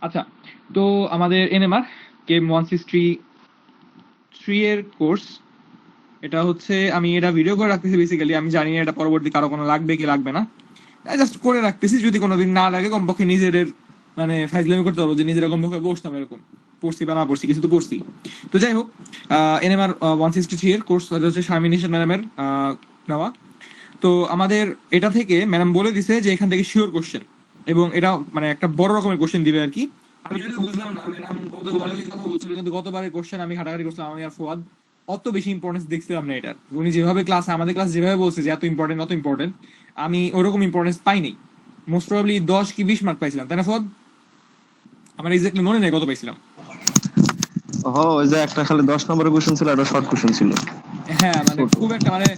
আচ্ছা, তো আমাদের এনএমআর কেম 163 এর কোর্স, এটা হচ্ছে আমি এটা ভিডিও করে রাখতেছি। বেসিক্যালি আমি জানি না এটা পরবর্তী কারো কোনো লাগবে কি লাগবে না, জাস্ট করে রাখতেছি। যদি কোনোদিন না লাগে কমপক্ষে নিজেদের মানে ফাইজলামি করতে পারবো যে নিজেরা কমপক্ষে বসতাম এরকম, পড়ছি বা না পড়ছি কিছু তো পড়ছি। তো যাই হোক, এনএমআর 163 এর কোর্স হচ্ছে শারমিন ম্যাডামের নেওয়া। তো আমাদের এটা থেকে ম্যাডাম বলে দিছে যে এখান থেকে শিওর কোশ্চেন, এবং এটা মানে একটা বড় রকমের কোশ্চেন দিবে আর কি। আমি যদি বুঝলাম না, ম্যাডাম গতবারের কথা বলছিল, কিন্তু গতবারের কোশ্চেন আমি ঘাটাঘাটি করছিলাম, আমি আর ফুয়াদ অত বেশি ইম্পর্টেন্স দেখছিলাম না এটার। উনি যেভাবে ক্লাস, আমাদের ক্লাস যেভাবে বলছে যে এত ইম্পর্টেন্ট অত ইম্পর্টেন্ট, আমি ওরকম ইম্পর্টেন্স পাইনি। মোস্ট প্রবাবলি 10 কি 20 মার্ক পাইছিলাম, তাই না ফুয়াদ? আমার এক্স্যাক্টলি মনে নেই কত পাইছিলাম। ওই যে একটা খালি 10 নম্বরের কোশ্চেন ছিল, একটা শর্ট কোশ্চেন ছিল। হ্যাঁ, মানে খুব একটা মানে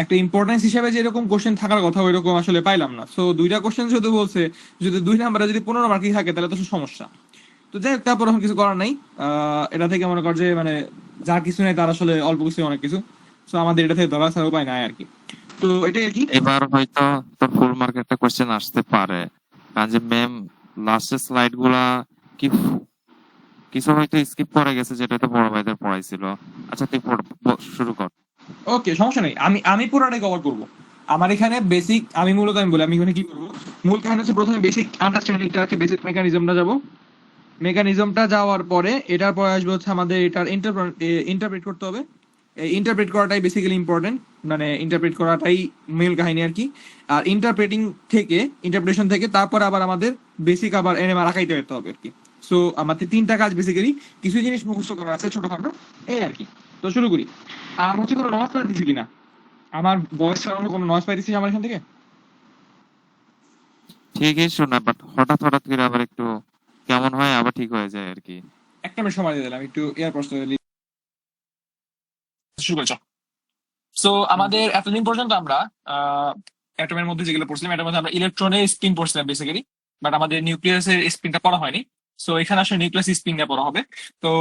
একটা ইম্পর্টেন্স হিসেবে যে এরকম কোশ্চেন থাকার কথা ওইরকম আসলে পাইলাম না। সো দুইটা কোশ্চেন শুধু বলছে, যদি 2 নাম্বারে যদি 15 মার্কই থাকে তাহলে তো সমস্যা। তো যাই হোক, তারপর এখন কিছু করার নাই। এটা থেকে মনে কর যে মানে যার কিছু নাই তার আসলে অল্প কিছু অনেক কিছু। সো আমাদের এটা থেকে ধরা ছাড়া উপায় নাই আর কি। তো এটাই আর কি। এবার হয়তো তোর ফুল মার্ক একটা কোশ্চেন আসতে পারে, কারণ যে ম্যাম লাস্টের স্লাইড গুলা কি কিছু হয়তো স্কিপ করে গেছে, যেটা তো বড় ভাইদের পড়াইছিল। আচ্ছা তুই শুরু কর। ওকে, সমস্যা নেই, আমি আমি পুরোটাই কভার করব। আমার এখানে বেসিক, আমি মূলত আমি বলি আমি এখানে কি করবো। মূল কাহিনী হচ্ছে প্রথমে বেসিক আন্ডারস্ট্যান্ডিংটা রাখে, বেসিক মেকানিজমটা যাব। মেকানিজমটা যাওয়ার পরে এটার পরে আসবে হচ্ছে আমাদের এটার ইন্টারপ্রেট করতে হবে। এই ইন্টারপ্রেট করাটাই বেসিক্যালি ইম্পর্টেন্ট, মানে ইন্টারপ্রেট করাটাই মূল কাহিনী আর কি। আর ইন্টারপ্রেশন থেকে তারপর আবার আমাদের বেসিক আবার এনএমআর আঁকাইতে যেতে হবে আর কি। সো আমাদের 3টা কাজ বেসিক্যালি, কিছু জিনিস মুখস্থ করা আছে ছোটখাটো, এই আর কি। তো শুরু করি। আর হচ্ছে কোনো নয়েজ পাইতেছি কিনা, আমার ভয়েস ছাড়ানো কোনো নয়েজ পাইতেছি আমার এখান থেকে? ঠিকই শোনা, বাট হঠাৎ হঠাৎ করে আবার একটু কেমন হয়, আবার ঠিক হয়ে যায় আর কি। একটা মিনিট সময় দিয়ে দিলাম, একটু এয়ারপোর্ট শুরু করেছ। সো আমাদের এতদিন পর্যন্ত আমরা অ্যাটমের মধ্যে যেগুলো পড়ছিলাম, এটার মধ্যে আমরা ইলেকট্রনের স্পিন পড়ছিলাম বেসিক্যালি, বাট আমাদের নিউক্লিয়াসের স্পিনটা পড়া হয়নি। সো এখানে আসলে নিউক্লিয়াস স্পিন নিয়ে পড়া হবে। তো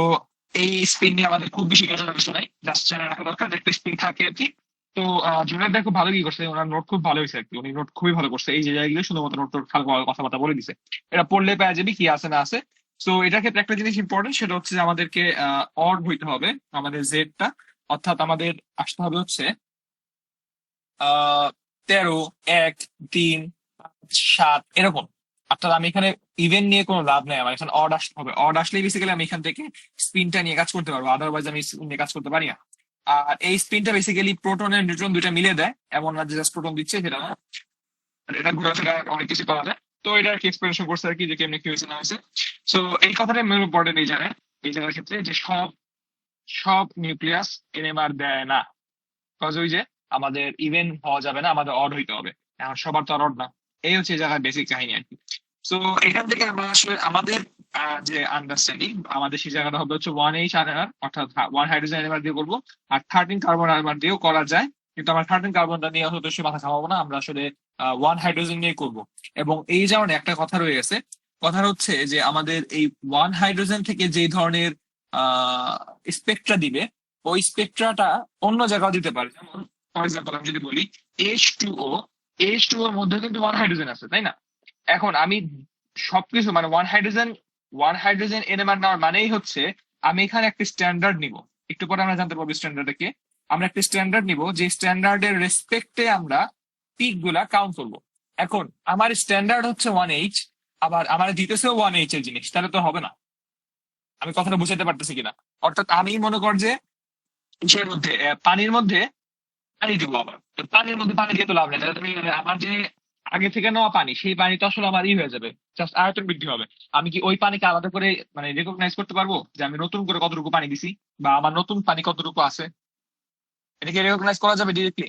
এই স্পিন নিয়ে আমাদের খুব বেশি কাজ কিছু নাই, জাস্ট জানা রাখা দরকার যে একটা স্পিন থাকে আর কি। তো জুনিয়র খুব ভালো কি করছে, ওনার নোট খুব ভালো হয়েছে আর কি। উনি নোট খুবই ভালো করছে, এই যে জায়গাগুলো শুধুমাত্র নোট কথাবার্তা বলে দিছে। এটা পড়লে পাওয়া যাবে কি আছে না আছে। সো এটার ক্ষেত্রে একটা জিনিস ইম্পর্টেন্ট, সেটা হচ্ছে যে আমাদেরকে অড হইতে হবে আমাদের জেডটা। অর্থাৎ আমাদের আসতে হবে হচ্ছে 13, 1, 3, 5, 7 এরকম। অর্থাৎ আমি এখানে ইভেন্ট নিয়ে কোনো লাভ নেই, আমার এখানে অড আসতে হবে। অড আসলেই বেসিক্যালি আমি এখান থেকে স্পিনটা নিয়ে কাজ করতে পারবো, আদারওয়াইজ আমি স্পিন নিয়ে কাজ করতে পারি না। আর এই স্পিনটা বেসিক্যালি প্রোটন আর নিউট্রন দুইটা মিলে দেয়, এমন না যে জাস্ট প্রোটন দিচ্ছে সেটা না, এটা ঘোরাফেরা অনেক কিছু করা যায়। তো এটা আর কি এক্সপ্লেনেশন করছে আর কি, যে কেমনি কি হয়েছে না হয়েছে। সো এই কথাটা মেন ইম্পর্টেন্ট এই জায়গায়, এই জায়গার ক্ষেত্রে, যে সব সব নিউক্লিয়াস এনএমআর দেয় না। কজ ওই যে আমাদের ইভেন হওয়া যাবে না, আমাদের অড হইতে হবে। এখন সবার তো আর অড না। এই হচ্ছে এই জায়গায় বেসিক কাহিনী আর কি। তো এখান থেকে আমরা আসলে আমাদের যে আন্ডারস্ট্যান্ডিং, আমাদের সেই জায়গাটা হবে হচ্ছে 1H আরএনআর, অর্থাৎ 1 হাইড্রোজেন এনএমআর দিয়ে করবো। আর 13 কার্বন আরএনআর দিয়েও করা যায়, কিন্তু আমরা 13 কার্বনটা নিয়ে অত বেশি মাথা খাওয়াবো না, আমরা আসলে 1 হাইড্রোজেন নিয়ে করবো। এবং এই যেমন একটা কথা রয়ে গেছে, কথা হচ্ছে যে আমাদের এই 1 হাইড্রোজেন থেকে যে ধরনের স্পেকট্রা দিবে, ওই স্পেকট্রাটা অন্য জায়গাও দিতে পারে। যেমন ফর এক্সাম্পল আমি যদি বলি H2O, H2O এর মধ্যে কিন্তু 1 হাইড্রোজেন আছে, তাই না? এখন আমি সবকিছু মানে 1 হাইড্রোজেন এনএমআর নেওয়ার মানেই হচ্ছে আমি এখানে একটা স্ট্যান্ডার্ড নিব। একটু পরে আমরা জানতে পারবো স্ট্যান্ডার্ডটা কি। আমরা একটা স্ট্যান্ডার্ড নিব, যে স্ট্যান্ডার্ডের রেসপেক্টে আমরা পিক গুলা কাউন্ট করবো। এখন আমার স্ট্যান্ডার্ড হচ্ছে 1H, আবার আমার দিতেছেও 1H এর জিনিস, তাহলে তো হবে না। আমি কথাটা বুঝাতে পারতেছি কিনা? অর্থাৎ আমি মনে কর যে ইসের মধ্যে পানির মধ্যে পানি দিব, আবার তো পানির মধ্যে পানি দিয়ে তো লাভ নেই। তাহলে তুমি আমার যে আগে থেকে নেওয়া পানি, সেই পানি তো আসলে আমার হয়ে যাবে, জাস্ট আয়তন বৃদ্ধি হবে। আমি কি ওই পানিকে আলাদা করে মানে রেকগনাইজ করতে পারবো যে আমি নতুন করে কতটুকু পানি দিছি, বা আমার নতুন পানি কতটুকু আছে? এটাকে রেকগনাইজ করা যাবে ডিরেক্টলি?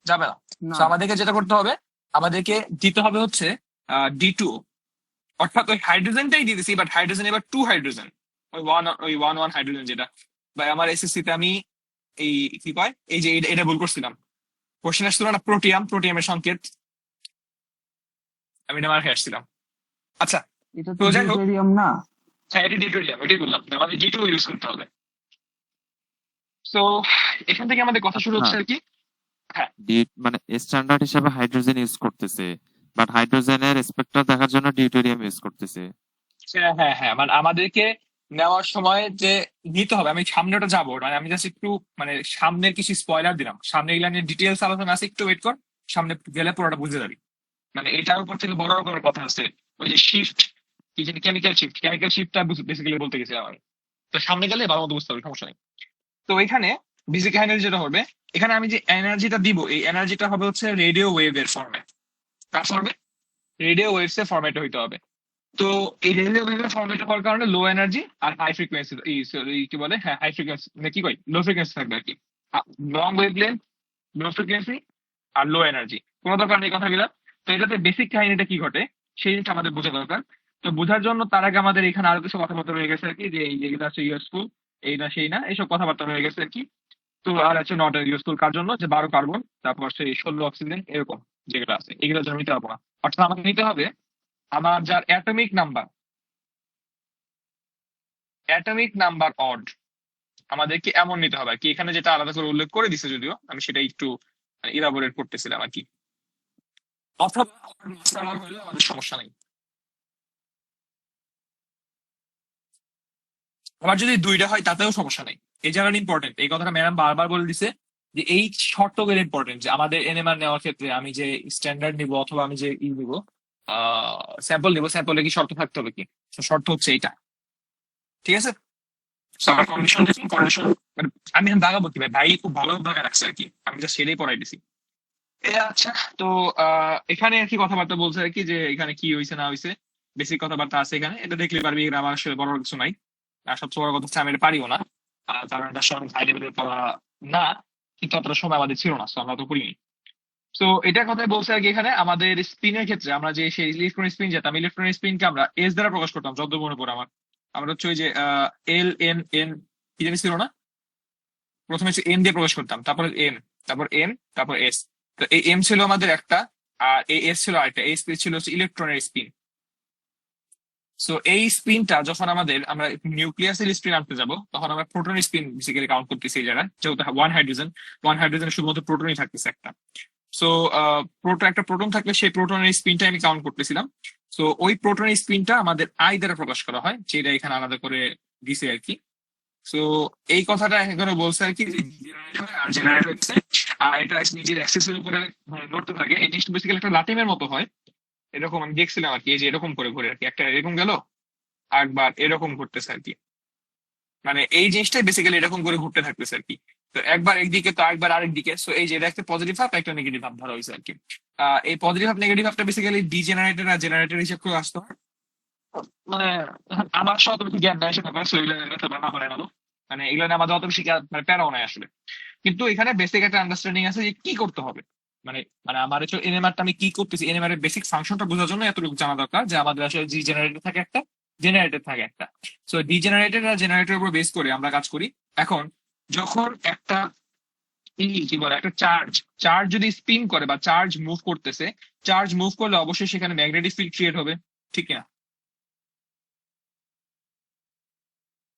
যাবে না। তো আমাদেরকে যেটা করতে হবে, আমাদেরকে দিতে হবে হচ্ছে D2, অর্থাৎ ওই হাইড্রোজেনটাই দিয়ে দিছি, বাট হাইড্রোজেন এবার 2 হাইড্রোজেন, ওই ওয়ান হাইড্রোজেন যেটা। বা আমার এসএসসি তে আমি এই কি কয়, এই যে এটা ভুল করছিলাম, কোশ্চেন আসছিল না প্রোটিয়ামের সংকেত, আমি এটা মার খেয়ে আসছিলাম। আচ্ছা, এটা তো তো যাই হোক, ডিউটেরিয়াম না? হ্যাঁ এটা ডিউটেরিয়াম, এটাই বললাম, আমাদের D2 ইউজ করতে হবে। তো এখান থেকে আমাদের কথা শুরু হচ্ছে আর কি। হ্যাঁ, মানে স্ট্যান্ডার্ড হিসেবে হাইড্রোজেন ইউজ করতেছে, বাট হাইড্রোজেনের স্পেক্ট্রা দেখার জন্য ডিউটেরিয়াম ইউজ করতেছে। হ্যাঁ হ্যাঁ হ্যাঁ, মানে আমাদেরকে নেওয়ার সময় যে নিতে হবে, আমি সামনেটা যাবো, মানে আমি জাস্ট একটু মানে সামনের কিছু স্পয়লার দিলাম, সামনে এগুলা নিয়ে ডিটেলস আলোচনা আছে, একটু ওয়েট কর, সামনে গেলে পুরোটা বুঝে যাবি। মানে এটার উপর থেকে বড় রকমের কথা আছে, ওই যে শিফট, কি জানি কেমিক্যাল শিফটটা বেসিক্যালি বলতে গেছি আমার। তো সামনে গেলে ভালো মতো বুঝতে হবে, সমস্যা নেই। তো এখানে বেসিক এনার্জি যেটা হবে, এখানে আমি যে এনার্জিটা দিব, এই এনার্জিটা হবে হচ্ছে রেডিও ওয়েভের ফর্মে। কার ফর্মে? রেডিও ওয়েভস এর ফর্মেটে হইতে হবে। তো এই রেডিও ওয়েভের ফর্মেট হওয়ার কারণে লো এনার্জি আর হাই ফ্রিকোয়েন্সি, কি বলে, হ্যাঁ হাই ফ্রিকোয়েন্সি, কি কই, লো ফ্রিকোয়েন্সি থাকবে আর কি। Long wave length, low frequency আর লো এনার্জি, কোনো দরকার নেই কথাগুলো। তো এটাতে বেসিক কাহিনীটা কি ঘটে সেই জিনিসটা আমাদের বোঝা দরকার। তো বোঝার জন্য তার আগে আমাদের এখানে আরো কিছু কথাবার্তা রয়ে গেছে আর কি, যে এই যেগুলো আছে ইউজফুল, এই না সেই না, এইসব কথাবার্তা রয়ে গেছে আর কি। তো আর আছে নট ইউজফুল কার জন্য, যে 12 কার্বন, তারপর সেই 16 অক্সিজেন, এরকম যেগুলো আছে এগুলোর জন্য নিতে পারবো না। অর্থাৎ আমাকে নিতে হবে আমার যার অ্যাটমিক নাম্বার অড, আমাদেরকে এমন নিতে হবে আর কি। এখানে যেটা আলাদা করে উল্লেখ করে দিছে, যদিও আমি সেটা একটু ইলাবোরেট করতেছিলাম আর কি। অথবা mass number হলে আমাদের সমস্যা নেই। আবার যদি দুইটা হয় তাতেও সমস্যা নেই। এই জায়গাটা ইম্পর্টেন্ট, এই কথাটা ম্যাডাম বারবার বলে দিছে, যে এই শর্তগুলো ইম্পর্টেন্ট, যে আমাদের এনএমআর নেওয়ার ক্ষেত্রে আমি যে স্ট্যান্ডার্ড নিব অথবা আমি যে নিব, স্যাম্পল নিব, স্যাম্পলে কি শর্ত থাকতে হবে কি? তো শর্ত হচ্ছে এইটা, ঠিক আছে? So, আমার কন্ডিশন মানে আমি এখন দাগাবো কি ভাই, ভাই খুব ভালো দাগা রাখছে আর কি, আমি যা সেটাই পড়াই দিছি। আচ্ছা। তো এখানে আর কি কথাবার্তা বলছে আর কি, যে এখানে কি হয়েছে না হয়েছে, বেসিক কথাবার্তা আছে এখানে, এটা দেখলে পারবি। এগুলো আমার আসলে বড় কিছু নাই, আর সবচেয়ে বড় কথা হচ্ছে আমি এটা পারিও না, কারণ এটা আসলে হাই লেভেলের পড়া না, কিন্তু অতটা সময় আমাদের ছিল না, তো আমরা তো করিনি। তো এটার কথাই বলছে আর কি, এখানে আমাদের স্পিনের ক্ষেত্রে আমরা যে সেই ইলেকট্রনিক স্পিন যেতাম, ইলেকট্রনিক স্পিনকে আমরা এস দ্বারা প্রকাশ করতাম, যত মনে পড়ে আমার। আমরা হচ্ছে ওই যে এল এন এন, কি জানি ছিল না, প্রথমে হচ্ছে এন দিয়ে প্রকাশ করতাম, তারপরে এম, তারপর এন, তারপর এস। তো এই এম ছিল আমাদের একটা, আর এই এস ছিল আরেকটা, এই স্পিন ছিল হচ্ছে ইলেকট্রনের স্পিন। সো এই স্পিনটা যখন আমরা নিউক্লিয়াসের স্পিন আনতে যাব, তখন আমরা প্রোটন স্পিন বেসিক্যালি কাউন্ট করতেছি এই জায়গায়, যেহেতু ওয়ান হাইড্রোজেন শুধুমাত্র প্রোটনই থাকতেছে একটা। সো একটা প্রোটন থাকলে সেই প্রোটনের স্পিনটা আমি কাউন্ট করতেছিলাম। সো ওই প্রোটনের স্পিনটা আমাদের আই দ্বারা প্রকাশ করা হয়, যেটা এখানে আলাদা করে দিছে আর কি। সো এই কথাটা এখানে বলছে আর কি, যে generate হয় আর জেনারেট হচ্ছে, আর এটা নিজের অ্যাক্সেসের উপরে নড়তে থাকে। এই জিনিসটা বেসিক্যালি একটা লাটিমের মতো হয়, এরকম আমি দেখছিলাম আর কি, এই যে এরকম করে ঘুরে আর কি, একটা এরকম গেল, একবার এরকম ঘুরতেছে আর কি। মানে এই জিনিসটাই বেসিক্যালি এরকম করে ঘুরতে থাকতেছে আর কি। তো একবার একদিকে তো একবার আরেক দিকে, সো এই যে এটা একটা পজিটিভ ভাব, একটা নেগেটিভ ভাব ধরা হয়েছে আর কি। এই পজিটিভ ভাব নেগেটিভ ভাবটা বেসিক্যালি ডিজেনারেটেড আর জেনারেটেড হিসেবে করে আসতে হয়। মানে আমার সব বেশি জ্ঞান নাই সেটা, বানা করে না তো। মানে এগুলো নিয়ে আমাদের অত বেশি মানে প্যারাও নাই আসলে। কিন্তু এখানে বেসিক একটা আন্ডারস্ট্যান্ডিং আছে যে কি করতে হবে। মানে মানে আমার হচ্ছে এনএমআরটা আমি কি করতেছি, এনএমআর এর বেসিক ফাংশনটা বোঝার জন্য এতটুকু জানা দরকার, যে আমাদের আসলে জি জেনারেটর থাকে একটা, জেনারেটর থাকে একটা। সো ডিজেনারেটেড আর জেনারেটরের উপর বেস করে আমরা কাজ করি। এখন যখন একটা কি বলে, একটা চার্জ চার্জ যদি স্পিন করে বা চার্জ মুভ করতেছে, চার্জ মুভ করলে অবশ্যই সেখানে ম্যাগনেটিক ফিল্ড ক্রিয়েট হবে, ঠিক না?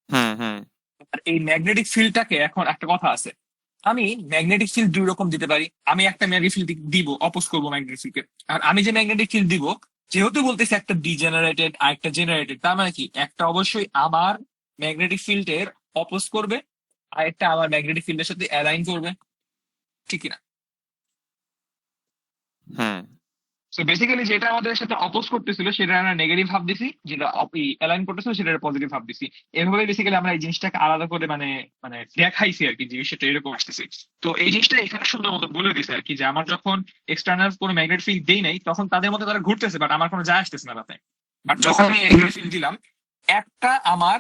হ্যাঁ, হ্যাঁ। আর এই ম্যাগনেটিক ফিল্ডটাকে, এখন একটা কথা আছে, আমি ম্যাগনেটিক ফিল্ড দুই রকম দিতে পারি। আমি একটা ম্যাগনেটিক ফিল্ড দিব, অপোজ করবো ম্যাগনেটিক ফিল্ডকে। আর আমি যে ম্যাগনেটিক ফিল্ড দিব, যেহেতু বলতেছি একটা ডিজেনারেটেড আর একটা জেনারেটেড, তার মানে কি একটা অবশ্যই আমার ম্যাগনেটিক ফিল্ডের অপোজ করবে, আর একটা আমার ম্যাগনেটিক ফিল্ডের সাথে অ্যালাইন করবে, ঠিক না? হ্যাঁ, সো বেসিক্যালি যেটা আমাদের সাথে অপোজ করতেছিল সেটা আমরা নেগেটিভ ভাব দিছি, যেটা অ্যালাইন করতেছিল সেটা পজিটিভ ভাব দিছি। এভাবে বেসিক্যালি আমরা এই জিনিসটাকে আলাদা করে মানে মানে দেখাইছি আর কি, যে বিষয়টা এরকম আসতেছে। তো এই জিনিসটা এখানে সুন্দর মতো বলে দিছে আর কি, যে আমার যখন এক্সটার্নাল কোনো ম্যাগনেট ফিল্ড দেই নাই, তখন তাদের মধ্যে তারা ঘুরতেছে, বাট আমার কোনো যায় আসতেছে না তাতে। বাট যখন আমি ম্যাগনেট ফিল্ড দিলাম, একটা আমার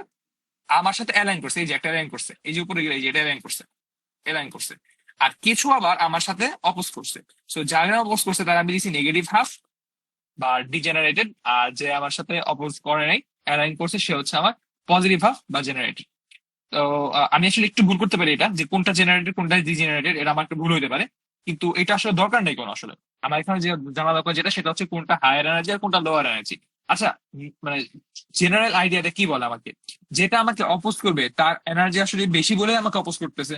আমার সাথে অ্যালাইন করছে, এই যে একটা অ্যালাইন করছে, এই যে উপরে গেলে এই যে এটা অ্যালাইন করছে, আর কিছু আবার আমার সাথে অপোজ করছে। সো যারা অপোজ করছে তারা আমি দিচ্ছি নেগেটিভ হাফ বা ডিজেনারেটেড, আর যে আমার সাথে অপোজ করে নাই, অ্যালাইন করছে, সে হচ্ছে আমার পজিটিভ হাফ বা জেনারেটেড। তো আমি আসলে একটু ভুল করতে পারি এটা, যে কোনটা জেনারেটেড কোনটা ডিজেনারেটেড, এটা আমার একটু ভুল হতে পারে, কিন্তু এটা আসলে দরকার নেই কোনো আসলে। আমার এখানে যে জানা দরকার যেটা, সেটা হচ্ছে কোনটা হায়ার এনার্জি আর কোনটা লোয়ার এনার্জি। আচ্ছা, মানে জেনারেল আইডিয়াটা কি বলে আমাকে, যেটা আমাকে অপোজ করবে তার এনার্জি আসলে বেশি বলে আমাকে অপোজ করতেছে।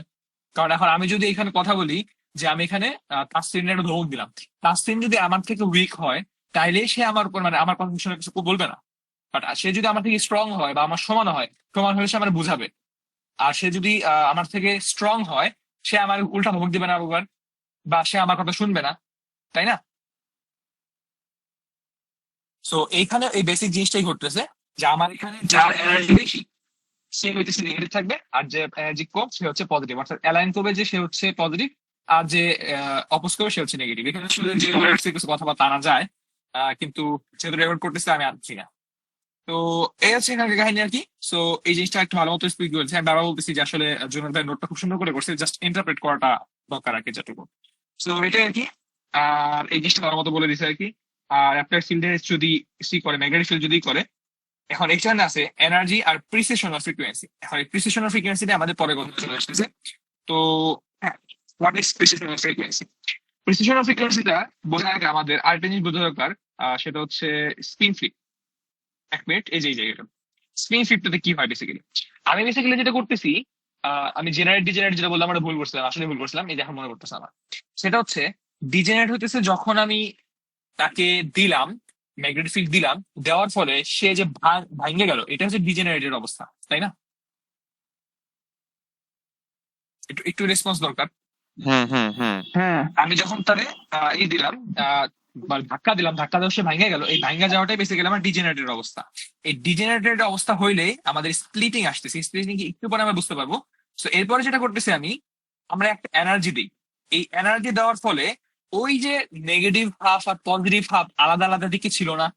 কারণ এখন আমি যদি এখানে কথা বলি, যে আমি এখানে তাসরিনের একটা ধমক দিলাম, তাসরিন যদি আমার থেকে উইক হয়, তাইলে সে আমার উপর মানে আমার কথা শুনে কিছু বলবে না। বাট সে যদি আমার থেকে স্ট্রং হয় বা আমার সমান হয়, সমান হলে সে আমার বুঝাবে। আর সে যদি আমার থেকে স্ট্রং হয়, সে আমার উল্টা ধমক দিবে না আবার, বা সে আমার কথা শুনবে না, তাই না? সো এইখানে এই বেসিক জিনিসটাই ঘটতেছে, যে আমার এখানে যার এনার্জি বেশি সে হইতেছে নেগেটিভ থাকবে, আর যে এনার্জি কম সে হচ্ছে পজিটিভ, অর্থাৎ অ্যালাইন করবে যে সে হচ্ছে পজিটিভ, আর যে অপোজ করবে সে হচ্ছে নেগেটিভ। এখানে আসলে যে কিছু কথাবার্তা আনা যায়, কিন্তু যেহেতু রেকর্ড করতেছে আমি আনছি না। তো এই হচ্ছে এখানে কাহিনী আর কি। সো এই জিনিসটা একটু ভালো মতো স্পিক করেছে, আমি বারবার বলতেছি যে আসলে জুনিয়র ভাই নোটটা খুব সুন্দর করে করছে, জাস্ট ইন্টারপ্রেট করাটা দরকার আর কি, যতটুকু। সো এটাই আর কি। আর এই জিনিসটা ভালো মতো বলে দিছে আর কি। আর অ্যাপ্লাইড ফিল্ডে যদি করে, ম্যাগনেটিক ফিল্ড যদি করে, এখন এখানে আছে এনার্জি আর প্রিসিশন অফ ফ্রিকোয়েন্সি। এখন এই প্রিসিশন অফ ফ্রিকোয়েন্সিটা আমাদের পরে কথা চলে আসতেছে। তো হ্যাঁ, what is precision of frequency? Precision of ফ্রিকোয়েন্সিটা বোঝার আগে আমাদের আরেকটা জিনিস বোঝা দরকার, সেটা হচ্ছে স্পিন ফ্লিপ। 1 মিনিট, এই যে এই জায়গাটা স্পিন ফ্লিপটাতে কি হয় বেসিক্যালি। আমি বেসিক্যালি যেটা করতেছি, আমি জেনারেট ডিজেনারেট যেটা বললাম, আমরা ভুল করছিলাম, আসলে ভুল করছিলাম, এই যে এখন মনে করতেছে আমার। সেটা হচ্ছে ডিজেনারেট হইতেছে যখন আমি তাকে দিলাম, ম্যাগনেটিক ফিল্ড দিলাম, দেওয়ার ফলে সে যে ভাঙে গেল, এটা হচ্ছে ডিজেনারেটেড অবস্থা, তাই না? একটু একটু রেসপন্স দরকার। হ্যাঁ, হ্যাঁ, হ্যাঁ। হ্যাঁ, আমি যখন তারে ই দিলাম, বা ধাক্কা দিলাম, ধাক্কা দেওয়া সে ভাঙে গেল, এই ভাঙা যাওয়াটাই বেসিক্যালি আমার ডিজেনারেটেড অবস্থা। এই ডিজেনারেটেড অবস্থা হইলে আমাদের স্প্লিটিং আসতেছে, স্প্লিটিং একটু পরে আমরা বুঝতে পারবো। তো এরপরে যেটা করতেছি আমি, আমরা একটা এনার্জি দিই। এই এনার্জি দেওয়ার ফলে ওই যে নেগেটিভ হাফ আর পজিটিভ হাফ আলাদা আলাদা দিকে ছিল না,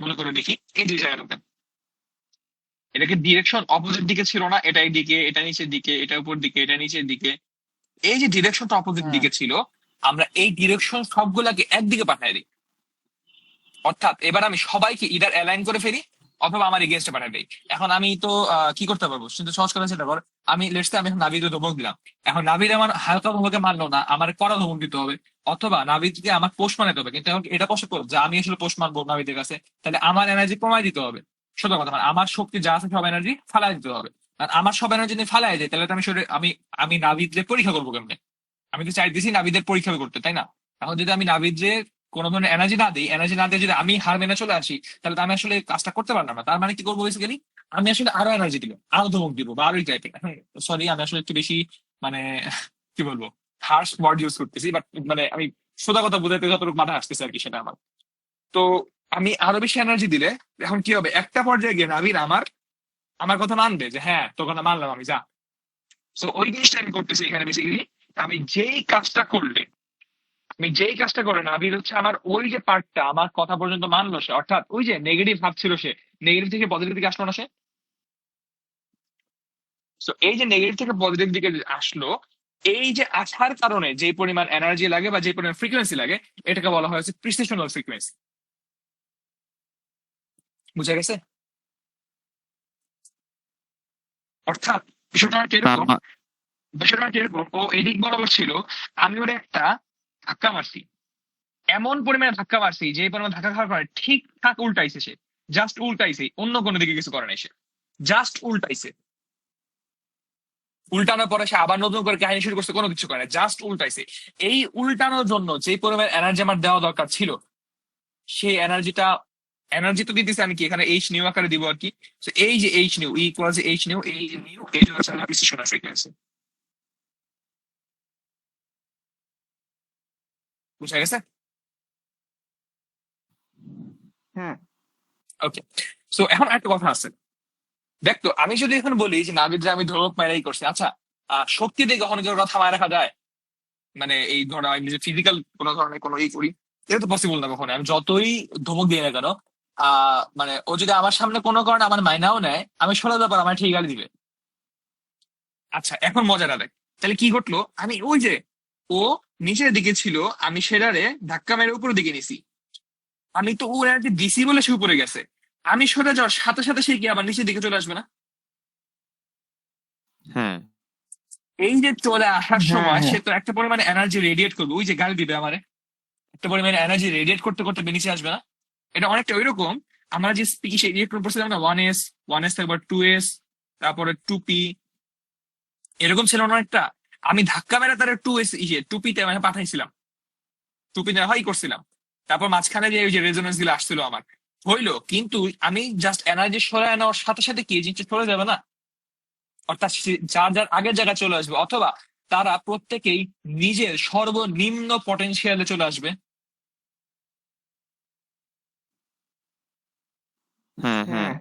মনে করে দেখি এই দুই জায়গাটাতে, এটাকে ডিরেকশন অপোজিট দিকে ছিল না, এটা এই দিকে, এটা নিচের দিকে, এটা উপর দিকে, এটা নিচের দিকে। এই যে ডিরেকশনটা অপোজিট দিকে ছিল, আমরা এই ডিরেকশন সবগুলাকে একদিকে পাঠিয়ে দিই। অর্থাৎ এবার আমি সবাইকে ইদার অ্যালাইন করে ফেলি, অথবা আমার এগেনস্টে পাঠিয়ে দিই। এখন আমি তো কি করতে পারবো, কিন্তু সহজ কথা সেটা কর। আমি লেটস আমি এখন নাবিদকে ধমক দিলাম। এখন নাবিদ আমার হালকা ধমকে মানলো না, আমার কড়া ধমক দিতে হবে, অথবা নাবিদকে আমার পোষ মানাতে হবে। কিন্তু এখন এটা পসিবল যে আমি আসলে পোষ মানবো নাবিদের কাছে, তাহলে আমার এনার্জি কমাই দিতে হবে। সত্য কথা, মানে আমার শক্তি যা আছে সব এনার্জি ফালাই দিতে হবে। আর আমার সব এনার্জি যদি ফালাই যায়, তাহলে তো আমি আমি আমি নাবিদকে পরীক্ষা করবো কেমনে? আমি তো চাইতেছি নাবিদের পরীক্ষা করতে, তাই না? এখন যদি আমি নাবিদরে কোনো ধরনের এনার্জি না দিই, এনার্জি না দিয়ে যদি আমি হার মেনে চলে আসি, তাহলে তো আমি আসলে কাজটা করতে পারলাম না। তার মানে কি করবো বেসিক্যালি, আমি আসলে আরো এনার্জি দিব, আরো ধমক দিব, বা আরো টাইপের। সরি, আমি আসলে একটু বেশি মানে কি বলবো, হার্শ ওয়ার্ড ইউজ করতেছি, বাট মানে আমি সোজা কথা বুঝাইতে যতটুকু মাথা আসতেছে আর কি, সেটা আমার। তো আমি আরো বেশি এনার্জি দিলে এখন কি হবে, একটা পর্যায়ে গিয়ে নাবিদ আমার আমার কথা মানবে যে হ্যাঁ তোর কথা মানলাম আমি, যা। তো ওই জিনিসটা আমি করতেছি এখানে বেসিক্যালি। আমি যেই কাজটা করলে, আমি যেই কাজটা করে নাবিল হচ্ছে আমার ওই যে পার্টটা আমার কথা পর্যন্ত মানলো সে, অর্থাৎ ওই যে নেগেটিভ ভাবছিল সে, নেগেটিভ থেকে পজিটিভ দিকে আসলো না সে। তো এই যে নেগেটিভ থেকে পজিটিভ দিকে যে আসলো, এই যে আসার কারণে যে পরিমাণ এনার্জি লাগে বা যে পরিমাণ ফ্রিকোয়েন্সি লাগে, এটাকে বলা হয় হচ্ছে প্রিসিশনাল ফ্রিকোয়েন্সি। বুঝা গেছে? অর্থাৎ বিষয়টা অনেকটা তার এরকম, মা- বিষয়টা অনেকটা এরকম, ও এদিক বরাবর ছিল, আমি ওরে একটা ধাক্কা মারছি, এমন পরিমাণে ধাক্কা মারছি যে পরিমাণে ধাক্কা খাওয়ার পরে ঠিকঠাক উল্টাইছে সে, জাস্ট উল্টাইছে, অন্য কোনো দিকে কিছু করে নাই সে, জাস্ট উল্টাইছে। উল্টানোর পরে সে আবার নতুন করে কাহিনী শুরু করছে, কোনো কিছু করে না, জাস্ট উল্টাইছে। এই উল্টানোর জন্য যে পরিমাণ এনার্জি আমার দেওয়া দরকার ছিল, সেই এনার্জি তো দিতেছে আমি কি এখানে এইচ নিউ আকারে দিব আর কি। তো এই যে এইচ নিউ ইকুয়াল যে এইচ নিউ, এই নিউ এটা হচ্ছে আমার প্রিসিশন ফ্রিকোয়েন্সি। বুঝা গেছে? হ্যাঁ, ওকে। সো এখন একটা কথা আছে, দেখতো আমি যদি এখন বলি যে নাবিদ আমি ধমক মারাই করছি, আচ্ছা শক্তি দিয়ে কখনো কেউ কথা মারা রাখা যায়? মানে এই ধরো আমি যে ফিজিক্যাল কোনো ধরনের কোনো করি, এটা তো পসিবল না কখনো। আমি যতই ধমক দিই না কেন, মানে ও যদি আমার সামনে কোনো কারণে আমার মাইনাও নেয়, আমি সরে যাবার আমার ঠিক গালি দিবে। আচ্ছা এখন মজাটা দেখ, তাহলে কি ঘটলো, আমি ওই যে ও নিচের দিকে ছিল, আমি সেটারে ধাক্কা মেরে উপরের দিকে নিছি। আমি তো ও এনার্জি দিছি বলে সে উপরে গেছে, আমি সরে যাওয়ার সাথে সাথে সে কি আবার নিচের দিকে চলে আসবে না? হ্যাঁ, এই যে চলে আসার হ্যাঁ, সময় সে হ্যাঁ। তো একটা পরিমাণে এনার্জি রেডিয়েট করবে, ওই যে গালি দিবে আমারে, একটা পরিমাণে এনার্জি রেডিয়েট করতে করতে নিচে আসবে না? এটা অনেকটা ওইরকম, আমরা যে স্পিচ রিয়েক্ট করছিলাম না, 1s, 1s তারপর 2s, তারপরে 2p, এরকম ছিল না একটা। আমি ধাক্কা মেরে তার 2s ইয়ে 2p-তে মানে পাঠাইছিলাম, 2p হয় করছিলাম। তারপর মাঝখানে যে ওই যে রেজোনেন্স গুলো আসছিল আমার, হইলো, কিন্তু আমি জাস্ট এনার্জি সরায় নেওয়ার সাথে সাথে কি এই জিনিসটা সরে যাবে না? অর্থাৎ যার যার আগের জায়গায় চলে আসবে, অথবা তারা প্রত্যেকেই নিজের সর্বনিম্ন পটেনশিয়ালে চলে আসবে। হ্যাঁ, হ্যাঁ, হ্যাঁ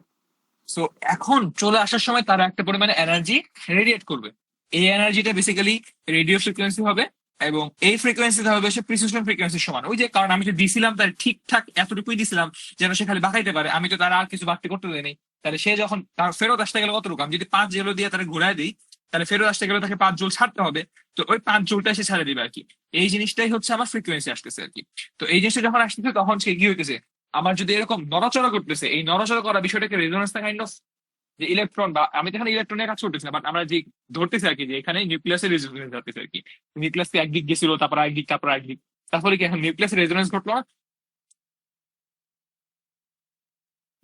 সো এখন চলে আসার সময় তারা একটা পরিমাণে এনার্জি রেডিয়েট করবে। এই এনার্জিটা বেসিক্যালি রেডিও ফ্রিকোয়েন্সি হবে, এবং এই ফ্রিকোয়েন্সিটা হবে সে প্রিসিশন ফ্রিকোয়েন্সির সমান। ওই যে কারণ আমি তো দিছিলাম তার ঠিকঠাক এতটুকুই দিছিলাম যেন সে খালি বাঁকাইতে পারে, আমি তো তার আর কিছু বাড়তি করতে দেয়নি। তাহলে সে যখন তার ফেরত আসতে গেলে কতটুকু, আমি যদি 5 জুল দিয়ে তারা ঘুরাই দিই, তাহলে ফেরত আসতে গেলে তাকে 5 জুল ছাড়তে হবে। তো ওই 5 জুলটা সে ছাড়ে দিবে আর কি। এই জিনিসটাই হচ্ছে আমার ফ্রিকোয়েন্সি আসতেছে আর কি। তো এই জিনিসটা যখন আসতেছে তখন সে কি হইতেছে, আমার যদি এরকম নড়াচড়া করতেছে, এই নড়াচড়া করা বিষয়টাকে রেজোনেন্স কাইন্ড অফ, যে ইলেকট্রন, বা আমি তো এখানে ইলেকট্রনের কাজ করতেছি না, বাট আমরা যে ধরতেছি আর কি, যে এখানে নিউক্লিয়াসের রেজোনেন্স ঘটতেছে আর কি। নিউক্লিয়াস একদিক গেছিল, তারপর একদিক, তারপর একদিক, তারপরে কি এখন নিউক্লিয়াসের রেজোনেন্স ঘটলো না?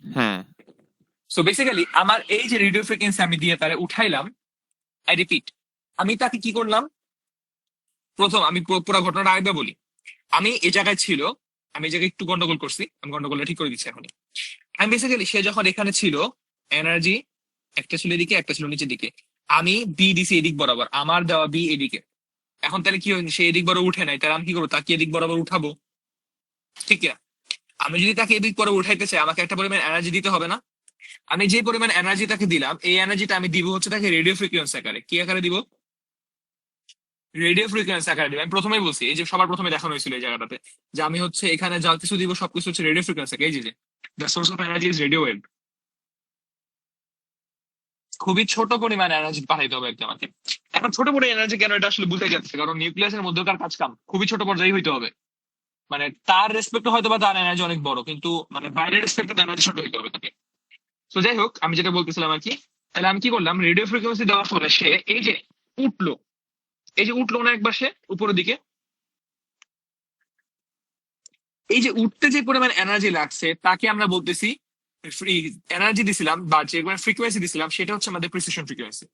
হ্যাঁ, সো বেসিক্যালি আমার এই যে রেডিও ফ্রিকোয়েন্সি আমি দিয়ে তারে উঠাইলাম, আই রিপিট, আমি তাকে কি করলাম, প্রথম আমি পুরো ঘটনাটা আরেকবার বলি। আমি এই জায়গায় ছিল, আমি এই জায়গায় একটু গন্ডগোল করছি, আমি গন্ডগোলটা ঠিক করে দিচ্ছি এখন। আমি বেসিক্যালি সে যখন এখানে ছিল, এনার্জি একটা ছিল এদিকে, একটা ছিল নিচের দিকে, আমি বি দিছি এদিক বরাবর, আমার দেওয়া বি এদিকে। এখন তাহলে কি হয়নি, সে এদিক বরাবর উঠে নাই, তাহলে আমি কি করবো, তাকে এদিক বরাবর উঠাবো, ঠিক না? আমি যদি তাকে এদিক বরাবর উঠাইতে চাই, আমাকে একটা পরিমাণ এনার্জি দিতে হবে না? আমি যে পরিমাণ এনার্জি তাকে দিলাম, এই এনার্জিটা আমি দিব হচ্ছে তাকে রেডিও ফ্রিকোয়েন্সি আকারে। কি আকারে দিব? রেডিও ফ্রিকোয়েন্সি আকারে দিব। আমি প্রথমেই বলছি, এই যে সবার প্রথমে দেখানো হয়েছিল এই জায়গাটাতে, যে আমি হচ্ছে এখানে যা কিছু দিব সবকিছু হচ্ছে রেডিও ফ্রিকোয়েন্সি। এই যে the source of energy is radio wave. খুবই ছোট পরিমাণ এনার্জি পাঠাইতে হবে একদম আমাকে। এখন ছোট পরিমাণ এনার্জি কেন, এটা আসলে বুঝতে যাচ্ছে, কারণ নিউক্লিয়াসের মধ্যকার কাজ কাম খুবই ছোট পর্যায়ে হইতে হবে। মানে তার রেসপেক্ট হয়তো বা তার এনার্জি অনেক বড়, কিন্তু মানে বাইরের রেসপেক্ট এনার্জি ছোট হইতে হবে তাকে। তো যাই হোক, আমি যেটা বলতেছিলাম আর কি, তাহলে আমি কি করলাম, রেডিও ফ্রিকোয়েন্সি দেওয়ার পরে সে এই যে উঠলো, এই যে উঠলো না একবার সে উপরের দিকে, এই যে উঠতে যে পরিমাণ এনার্জি লাগছে তাকে আমরা বলতেছি ফ্রি এনার্জি দিছিলাম, বা যে ফ্রিকোয়েন্সি দিছিলাম সেটা হচ্ছে আমাদের প্রিসিশন ফ্রিকোয়েন্সি।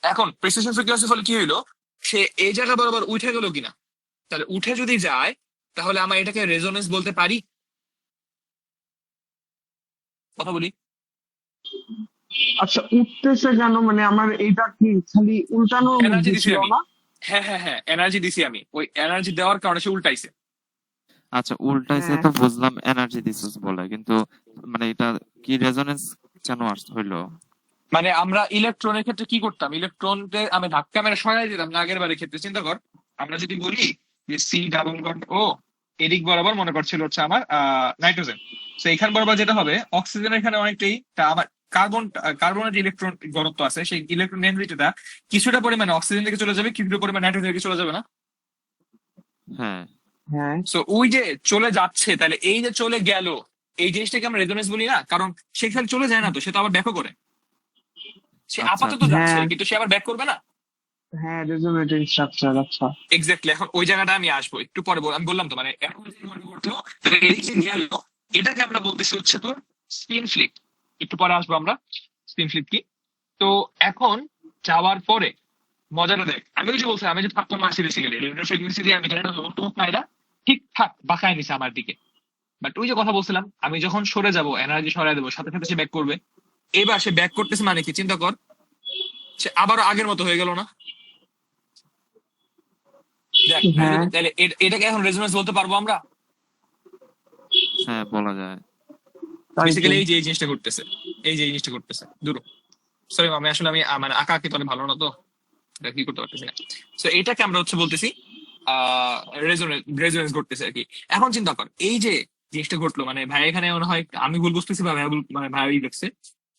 এখন প্রিসিশন ফ্রিকোয়েন্সি ফলে কি হইলো, সে এই জায়গা বরাবর উঠে গেল কিনা, তাহলে উঠে যদি যায় তাহলে আমরা এটাকে রেজোনেন্স বলতে পারি। কথা বলি। আচ্ছা উঠতেছে কেন, মানে আমার এইটা কি খালি উল্টানোর এনার্জি মধ্যে দিছি ছিল আমি, না? হ্যাঁ হ্যাঁ হ্যাঁ, এনার্জি দিছি আমি, ওই এনার্জি দেওয়ার কারণে সে উল্টাইছে। আচ্ছা উল্টাইছে হ্যাঁ তো বুঝলাম এনার্জি দিছিস বলে, কিন্তু মানে এটা কি রেজোনেন্স কেন হইলো? মানে আমরা ইলেকট্রনের ক্ষেত্রে কি করতাম, ইলেকট্রনকে আমি ধাক্কা মেরে সরাই দিতাম না আগের বারের ক্ষেত্রে। চিন্তা কর, আমরা যদি বলি যে সি ডাবল বন্ড ও এদিক বরাবর মনে করছিল হচ্ছে আমার নাইট্রোজেন, তো এখান বরাবর যেটা হবে, অক্সিজেনের এখানে অনেকটাই আমার কার্বনের যে ইলেকট্রন ঘনত্ব আছে, সেই ইলেকট্রন ডেনসিটিটা কিছুটা পরিমাণে অক্সিজেন থেকে চলে যাবে, কিছুটা পরিমাণে নাইট্রোজেন থেকে চলে যাবে না? হ্যাঁ, হ্যাঁ সো ওই যে চলে যাচ্ছে, তাহলে এই যে চলে গেল, এই জিনিসটাকে আমরা রেজোনেন্স বলি না, কারণ সে খালি চলে যায় না, তো সে তো আবার ব্যাকও করে। সে আচ্ছা, আপাতত আচ্ছা, যাচ্ছে হ্যাঁ কিন্তু সে আবার ব্যাক করবে না? হ্যাঁ রেজোনেটিং স্ট্রাকচার। আচ্ছা এক্স্যাক্টলি। এখন ওই জায়গাটা আমি আসবো একটু পরে, আমি বললাম তো মানে এখন যে মনে করতো এদিকে গেল, এটাকে আমরা বলতেছি হচ্ছে তোর স্পিন ফ্লিপ। একটু পরে আসবো আমরা স্পিন ফ্লিপ কি। তো এখন যাওয়ার পরে মজাটা দেখ, আমি ওই যে বলছিলাম, আমি যে থাপ্পড় মারছি বেসিক্যালি রেডিও ফ্রিকোয়েন্সি দিয়ে, আমি এখানে পায়রা ঠিকঠাক বাঁকায় নিছে আমার দিকে। বাট ওই যে কথা বলছিলাম, আমি যখন সরে যাব, এনার্জি সরাই দেবো, সাথে সাথে সে ব্যাক করবে। এবার সে ব্যাক করতেছে মানে কি, চিন্তা কর, সে আবারও আগের মতো হয়ে গেল না? দেখ হ্যাঁ তাহলে এটাকে এখন রেজোনেন্স বলতে পারবো আমরা? হ্যাঁ বলা যায়। তাই তো। বেসিক্যালি এই যে এই জিনিসটা ঘটতেছে, এই যে এই জিনিসটা ঘটতেছে দূর। সরি আমি আসলে আমি মানে আঁকা আঁকি তো অনেক ভালো না, তো এটা কি করতে পারতেছি না। তো এটাকে আমরা হচ্ছে বলতেছি রেজোনেন্স ঘটতেছে আর কি। এখন চিন্তা কর, এই যে জিনিসটা ঘটলো, মানে ভাই এখানে মনে হয় আমি ভুল বুঝতেছি, বা ভাই মানে ভাই দেখছে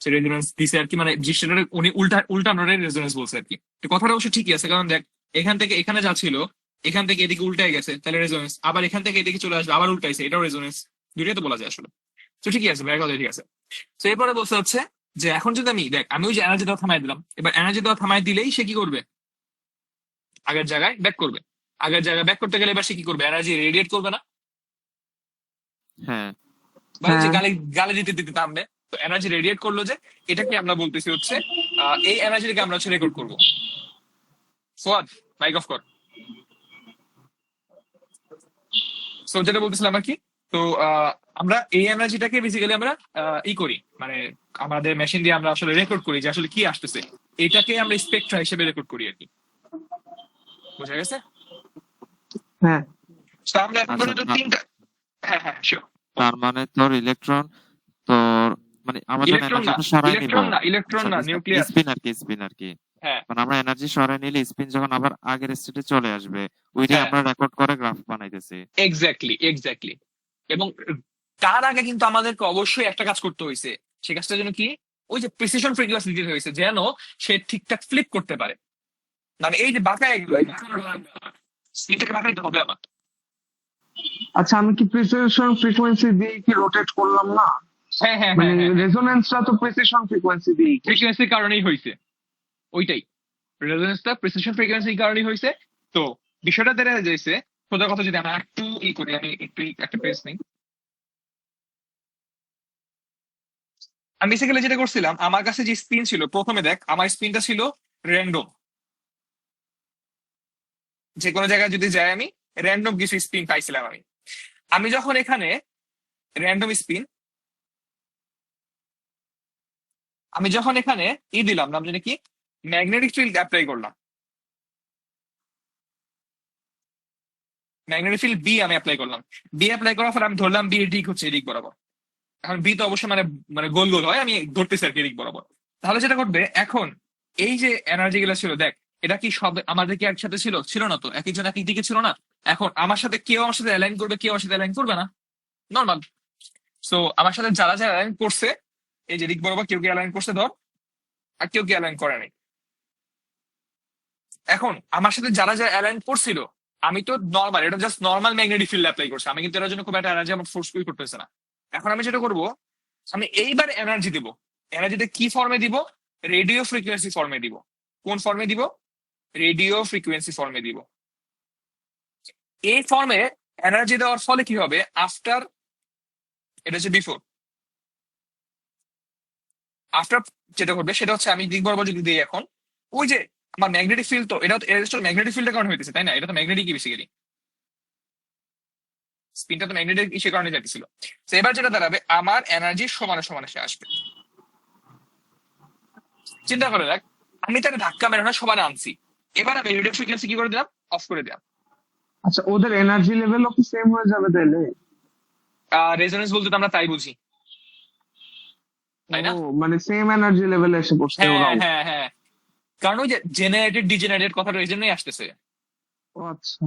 সে রেজোনেন্স দিছে আর কি, মানে জিনিসটা উনি উল্টানোর রেজোনেন্স বলছে আর কি। তো কথাটা অবশ্য ঠিকই আছে, কারণ দেখ এখান থেকে এখানে যা ছিল, এখান থেকে এদিকে উল্টায় গেছে, তাহলে রেজোনেন্স। আবার এখান থেকে এদিকে চলে আসবে, আবার উল্টাইছে, এটাও রেজোনেন্স। দুইটাই তো বলা যায় আসলে। তো ঠিকই আছে ভাইয়ের কথা, ঠিক আছে। তো এরপরে বলতে হচ্ছে যে এখন যদি আমি দেখ, আমি ওই যে এনার্জি দেওয়া থামাই দিলাম, এবার এনার্জি দেওয়া থামাই দিলেই সে কি করবে, আগের জায়গায় ব্যাক করবে। আগের জায়গায় ব্যাক করতে গেলে এবার সে কি করবে, এনার্জি রেডিয়েট করবে না, হ্যাঁ, বা ওই যে হ্যাঁ গালি গালি দিতে দিতে থামবে। তো এনার্জি রেডিয়েট করলো, যে এটাকে আমরা বলতেছি হচ্ছে এই এনার্জিটাকে আমরা হচ্ছে রেকর্ড করবো। সোয়াদ, মাইক অফ কর। সো যেটা বলতেছিলাম আর কি, তো আমরা এই এনার্জিটাকে বেসিক্যালি আমরা ই করি, মানে আমাদের মেশিন দিয়ে আমরা আসলে রেকর্ড করি যে আসলে কি আসতেছে, এটাকে আমরা স্পেকট্রা হিসেবে রেকর্ড করি আর কি। বুঝা গেছে? হ্যাঁ। তো আমরা এখন আচ্ছা, পর্যন্ত তিনটা। হ্যাঁ হ্যাঁ শিওর। তার মানে তোর ইলেকট্রন তোর মানে আমরা যখন ইলেকট্রন না, এনার্জিটা সরাই নিব, ইলেকট্রন না, নিউক্লিয়াস। স্পিন আর কি, হ্যাঁ মানে আমরা এনার্জি সরাই নিলে স্পিন যখন আবার আগের স্টেটে চলে আসবে, ওইটাই হ্যাঁ আমরা রেকর্ড করে গ্রাফ বানাইতেছি। এক্স্যাক্টলি। এবং তার আগে কিন্তু আমাদেরকে অবশ্যই একটা কাজ করতে হয়েছে। সেই কাজটার জন্য কি, ওই যে প্রিসিশন ফ্রিকোয়েন্সি দিতে হয়েছে যেন সে ঠিকঠাক ফ্লিপ করতে পারে। মানে এই যে বাঁকা এগুলো, স্পিনটাকে বাঁকাইতে হবে আমার। আচ্ছা, আমি কি প্রিসিশন ফ্রিকোয়েন্সি দিয়ে কি রোটেট করলাম না? হ্যাঁ হ্যাঁ মানে হ্যাঁ হ্যাঁ, রেজোনেন্সটা তো প্রিসিশন ফ্রিকোয়েন্সি দিয়ে। ফ্রিকোয়েন্সির কারণেই হয়েছে ওইটাই, রেজোনেন্সটা প্রিসিশন ফ্রিকোয়েন্সির কারণেই হয়েছে। তো বিষয়টা দেখা যাইছে, সোজা কথা যদি আমরা একটু ই করি, আমি একটু একটা প্রেস নিই। আমি বেসিক্যালি যেটা করছিলাম, আমার কাছে যে স্পিন ছিল, প্রথমে দেখ আমার স্পিনটা ছিল র্যান্ডম। যে কোনো জায়গায় যদি যাই আমি র্যান্ডম কিছু স্পিন পাইছিলাম আমি। আমি যখন এখানে র্যান্ডম স্পিন, আমি যখন এখানে ই দিলাম, নাম জানি কি, ম্যাগনেটিক ফিল্ড অ্যাপ্লাই করলাম, ম্যাগনেটিক ফিল্ড বি আমি অ্যাপ্লাই করলাম। বি অ্যাপ্লাই করার পর আমি ধরলাম বি এর দিক হচ্ছে এদিক বরাবর। এখন বি তো অবশ্যই মানে মানে গোল গোল হয়, আমি ধরতেছি আর কি এদিক বরাবর। তাহলে যেটা করবে এখন, এই যে এনার্জি গুলো ছিল দেখ, এটা কি সব আমাদের কি একসাথে ছিল? ছিল না তো, একই জন একই দিকে ছিল না। এখন আমার সাথে কেউ আমার সাথে অ্যালাইন করবে, কেউ আমার সাথে অ্যালাইন করবে না, নর্মাল। সো আমার সাথে যারা যারা অ্যালাইন করছে, এই যে দিক বরাবর কেউ কে অ্যালাইন করছে ধর, আর কেউ কে অ্যালাইন করে নাই। এখন আমার সাথে যারা যারা অ্যালাইন করছিল, আমি তো নর্মাল, এটা just normal magnetic field apply করছি, আমি কিন্তু এটার জন্য খুব একটা এনার্জি আমার ফোর্সফুল করতেছে না। এখন আমি যেটা করবো, আমি এইবার এনার্জি দিব। এনার্জিটা কি ফর্মে দিব? রেডিও ফ্রিকোয়েন্সি ফর্মে দিব। কোন ফর্মে দিব? রেডিও ফ্রিকোয়েন্সি ফর্মে দিব। এই ফর্মে এনার্জি দেওয়ার ফলে কি হবে, আফটার, এটা হচ্ছে বিফোর, আফটার যেটা ঘটবে সেটা হচ্ছে, আমি দিক বরাবর যদি দিই এখন, ওই যে আমার ম্যাগনেটিক ফিল্ড, তো এটা ম্যাগনেটিক ফিল্ডের কারণে হইতেছে তাই না? এটা তো ম্যাগনেটিক বেসিক্যালি, স্পিনটা তো ম্যাগনেটিক ইসের কারণে যাইতেছিল। তো এবার যেটা দাঁড়াবে, আমার এনার্জি সমানে সমানে সে আসবে। চিন্তা করে দেখ, আমি তাকে ধাক্কা মেরে না সমানে আনছি, এবার আমি রেডিও ফ্রিকোয়েন্সি কি করে দিলাম? অফ করে দিলাম। আচ্ছা, ওদের এনার্জি লেভেলও কি সেম হয়ে যাবে তাইলে? রেজোনেন্স বলতে তো আমরা তাই বুঝি, তাই না? ও, মানে সেম এনার্জি লেভেলে এসে পড়ছে হ্যাঁ ওরাও। হ্যাঁ হ্যাঁ, কারণ ওই যে জেনারেটেড ডিজেনারেটেড কথাটা এই জন্যই আসতেছে। ও আচ্ছা।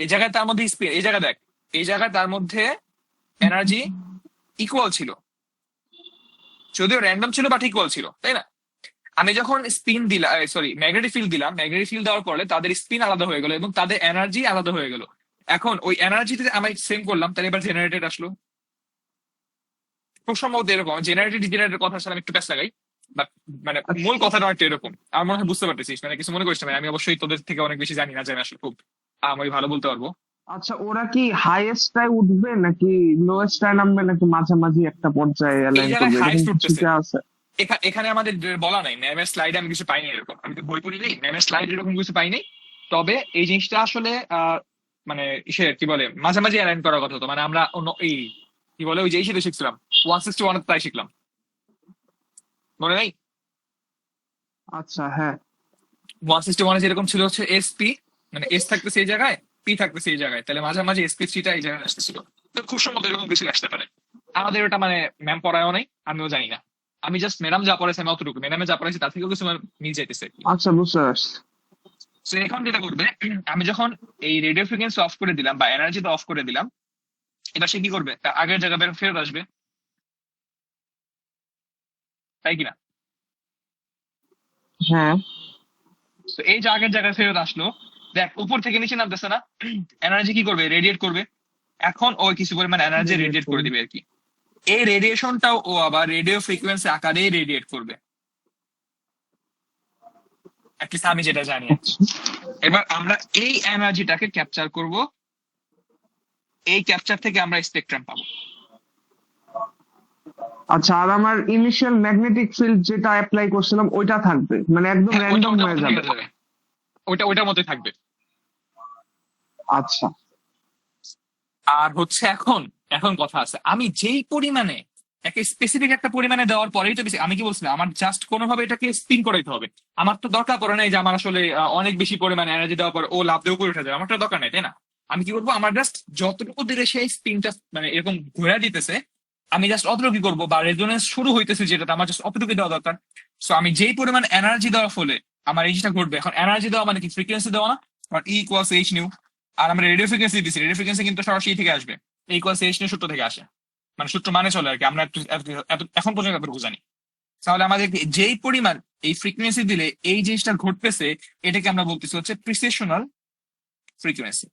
এই জায়গায় তার মধ্যে স্পিন, এই জায়গায় দেখ, এই জায়গায় তার মধ্যে এনার্জি ইকুয়াল ছিল, যদিও র্যান্ডম ছিল বাট ইকুয়াল ছিল, তাই না? আমি যখন স্পিন দিলাম, সরি ম্যাগনেটিক ফিল্ড দিলাম, ম্যাগনেটিক ফিল্ড দেওয়ার পরে তাদের স্পিন আলাদা হয়ে গেল এবং তাদের এনার্জি আলাদা হয়ে গেল। এখন ওই এনার্জিতে আমি সেম করলাম, তাহলে এবার জেনারেটেড আসলো। খুব সম্ভবত এরকম জেনারেটেড ডিজেনারেটেড কথা আসলে আমি একটু প্যাচ লাগাই, বাট মানে মূল কথাটা অনেকটা এরকম। আমার মনে হয় বুঝতে পারতেছিস, মানে কিছু মনে করিস না ভাই, আমি অবশ্যই তোদের থেকে অনেক বেশি জানি না, জানি আসলে খুব আমি ভালো বলতে পারবো। আচ্ছা, ওরা কি হাইয়েস্ট টাই উঠবে নাকি লোয়েস্ট টাই নামবে নাকি মাঝামাঝি একটা পর্যায়ে এই অ্যালাইন জায়গায় করবে, হাইস্ট এরকম কিছু উঠতেছে। কি আছে? এখানে আমাদের বলা নাই, ম্যামের স্লাইডে আমি কিছু পাইনি এরকম, আমি তো বই পড়ি নেই, ম্যামের স্লাইড এরকম কিছু পাইনি। তবে এই জিনিসটা আসলে মানে ইসে কি বলে, মাঝামাঝি অ্যালাইন করার কথা হতো, মানে আমরা অন্য এই কি বলে ওই যে ইসে শিখছিলাম 161 তাই শিখলাম, মনে নাই? আচ্ছা, হ্যাঁ। 161 যেরকম ছিল হচ্ছে এসপি, মানে এস থাকতেছে এই জায়গায়, পি থাকতেছে এই জায়গায়, তাহলে মাঝামাঝি এসপি থ্রিটা এই জায়গায় আসতেছিল। তো খুব সম্ভবত এরকম কিছু আসতে পারে। আমাদের ওটা মানে ম্যাম পড়ায়ও নাই, আমিও জানি না, আমি জাস্ট ম্যাডাম যা পড়াইছে আমি অতটুকু, ম্যাডামে যা পড়াইছে তার থেকেও কিছু মিল যাইতেছে। আচ্ছা, বুঝতে পারছি। তো এখন যেটা করবে, আমি যখন এই রেডিও ফ্রিকোয়েন্সি অফ করে দিলাম বা এনার্জি অফ করে দিলাম, এবার সে কি করবে, তার আগের জায়গা ফেরত আসবে, তাই কিনা? হ্যাঁ। তো এই যে আগের জায়গায় ফেরত আসলো, দেখ উপর থেকে নিচে নামতেছে না, এনার্জি কি করবে, রেডিয়েট করবে। এখন ও কিছু পরিমাণ এনার্জি রেডিয়েট করে দিবে আর কি। এই রেডিয়েশনটাও ও আবার রেডিও ফ্রিকোয়েন্সি আকারেই রেডিয়েট করবে, অ্যাটলিস্ট আমি যেটা জানি আর কি। এবার আমরা এই এনার্জিটাকে ক্যাপচার করব, এই ক্যাপচার থেকে আমরা স্পেকট্রাম পাবো। আচ্ছা, আর আমার ইনিশিয়াল ম্যাগনেটিক ফিল্ড যেটা অ্যাপ্লাই করছিলাম ওইটা থাকবে, মানে একদম হ্যাঁ, র্যান্ডম হয়ে যাবে। ওইটার মধ্যে থাকবে। আচ্ছা। আর হচ্ছে এখন এখন কথা আছে, আমি যেই পরিমাণে একটা স্পেসিফিক একটা পরিমাণে দেওয়ার পরেই তো বেশি, আমি কি বলছিলাম আমার জাস্ট কোনোভাবে এটাকে স্পিন করাইতে হবে। আমার তো দরকার পড়ে নাই যে আমার আসলে অনেক বেশি পরিমাণে এনার্জি দেওয়ার পর ও লাভ দিয়ে উপরে উঠে যাবে, আমার তো দরকার নাই, তাই না? আমি কি করবো, আমার জাস্ট যতটুকু দিলে সেই স্পিনটা মানে এরকম ঘোরা দিতেছে, আমি জাস্ট অতটুকু কি করবো, বা রেজোনেন্স শুরু হইতেছে যেটা, আমার জাস্ট অতটুকু দেওয়া দরকার। সো আমি যেই পরিমাণ এনার্জি দেওয়ার ফলে আমার এই জিনিসটা ঘটবে। এখন এনার্জি দেওয়া মানে কি, ফ্রিকোয়েন্সি দেওয়া না, কারণ ই ইকুয়ালস এইচ নিউ। আর আমরা রেডিও ফ্রিকোয়েন্সি দিচ্ছি, রেডিও ফ্রিকোয়েন্সি কিন্তু সরাসরি থেকে আসবে, এই ইকুয়ালস এইচ নিউ সূত্র থেকে আসে, মানে সূত্র মানে চলে আর কি, আমরা এখন পর্যন্ত এতটুকু জানি। তাহলে আমাদের যেই পরিমাণ এই ফ্রিকোয়েন্সি দিলে এই জিনিসটা ঘটতেছে, এটাকে আমরা বলতেছি হচ্ছে প্রিসিশনাল ফ্রিকোয়েন্সি।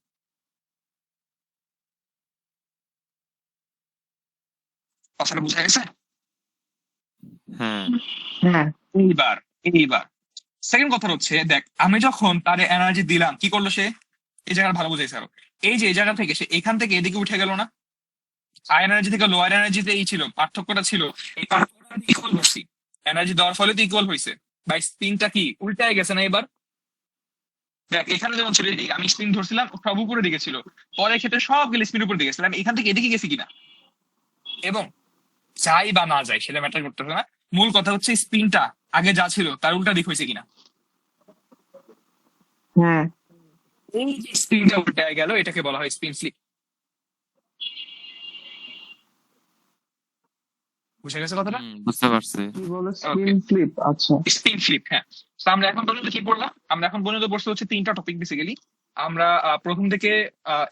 কথাটা বুঝা গেছে? হ্যাঁ হ্যাঁ। এইবার এইবার সেকেন্ড কথা হচ্ছে, দেখ আমি যখন তার এনার্জি দিলাম, কি করলো সে? এই জায়গাটা ভালো বুঝাইছে আরো। এই যে এই জায়গা থেকে সে এখান থেকে এদিকে উঠে গেল না, হাই এনার্জি থেকে লোয়ার এনার্জিতে এই ছিল পার্থক্যটা ছিল, এই পার্থক্যটা ইকুয়াল করছি, এনার্জি দেওয়ার ফলে তো ইকুয়াল হয়েছে। বা স্পিনটা কি উল্টায় গেছে না এবার? দেখ এখানে যেমন ছিল, আমি স্পিন ধরছিলাম সব উপরের দিকে ছিল, পরের ক্ষেত্রে সব গেলে স্পিন উপর দিকে গেছিলাম, এখান থেকে এদিকে গেছি কিনা। এবং যাই বা না যাই সেটা ম্যাটার করতেছে না, মূল কথা হচ্ছে স্পিনটা আগে যা ছিল তার উল্টা দিক হয়েছে কিনা। হ্যাঁ। এই যে স্পিনটা উল্টায় গেল, এটাকে বলা হয় স্পিন স্লিপ। বুঝে গেছে কথাটা? বুঝতে পারছি। কি বলে, ওকে, স্পিন ফ্লিপ? আচ্ছা। স্পিন ফ্লিপ, হ্যাঁ। তো আমরা এখন পর্যন্ত কি পড়লাম? আমরা এখন পর্যন্ত পড়তে হচ্ছে তিনটা টপিক বেসিক্যালি। আমরা প্রথম থেকে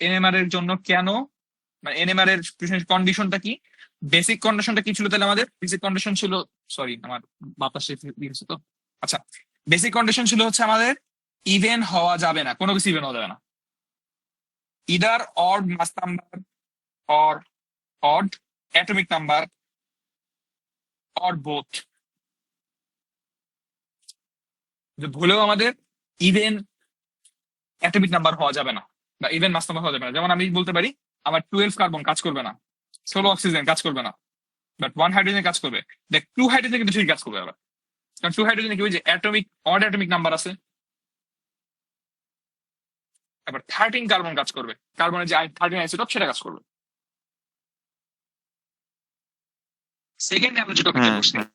এনএমআর এর জন্য কেন, মানে এনএমআর এর কন্ডিশনটা কি, বেসিক কন্ডিশনটা কি ছিল, তাহলে আমাদের বেসিক কন্ডিশন ছিল, সরি আমার বাতাসে দিয়েছে তো, আচ্ছা, বেসিক কন্ডিশন ছিল হচ্ছে আমাদের ইভেন হওয়া যাবে না, কোনো কিছু ইভেন হওয়া যাবে না, either odd mass number or odd atomic number or both. ভুলেও আমাদের ইভেন অ্যাটমিক নাম্বার হওয়া যাবে না, বা ইভেন মাস নাম্বার হওয়া যাবে না। যেমন আমি বলতে পারি আমার 12 কার্বন কাজ করবে না, 16 অক্সিজেন কাজ করবে না, বাট 1 হাইড্রোজেন কাজ করবে। দেখ 2 হাইড্রোজেন কিন্তু ঠিক কাজ করবে আবার, কারণ 2 হাইড্রোজেন কি, যে অ্যাটমিক অড অ্যাটমিক নাম্বার আছে। আবার 13 কার্বন কাজ করবে, কার্বনের যে 13 আইসোটোপ সেটা কাজ করবে। সেকেন্ডে আমরা যে টপিকটা হ্যাঁ করছি, হ্যাঁ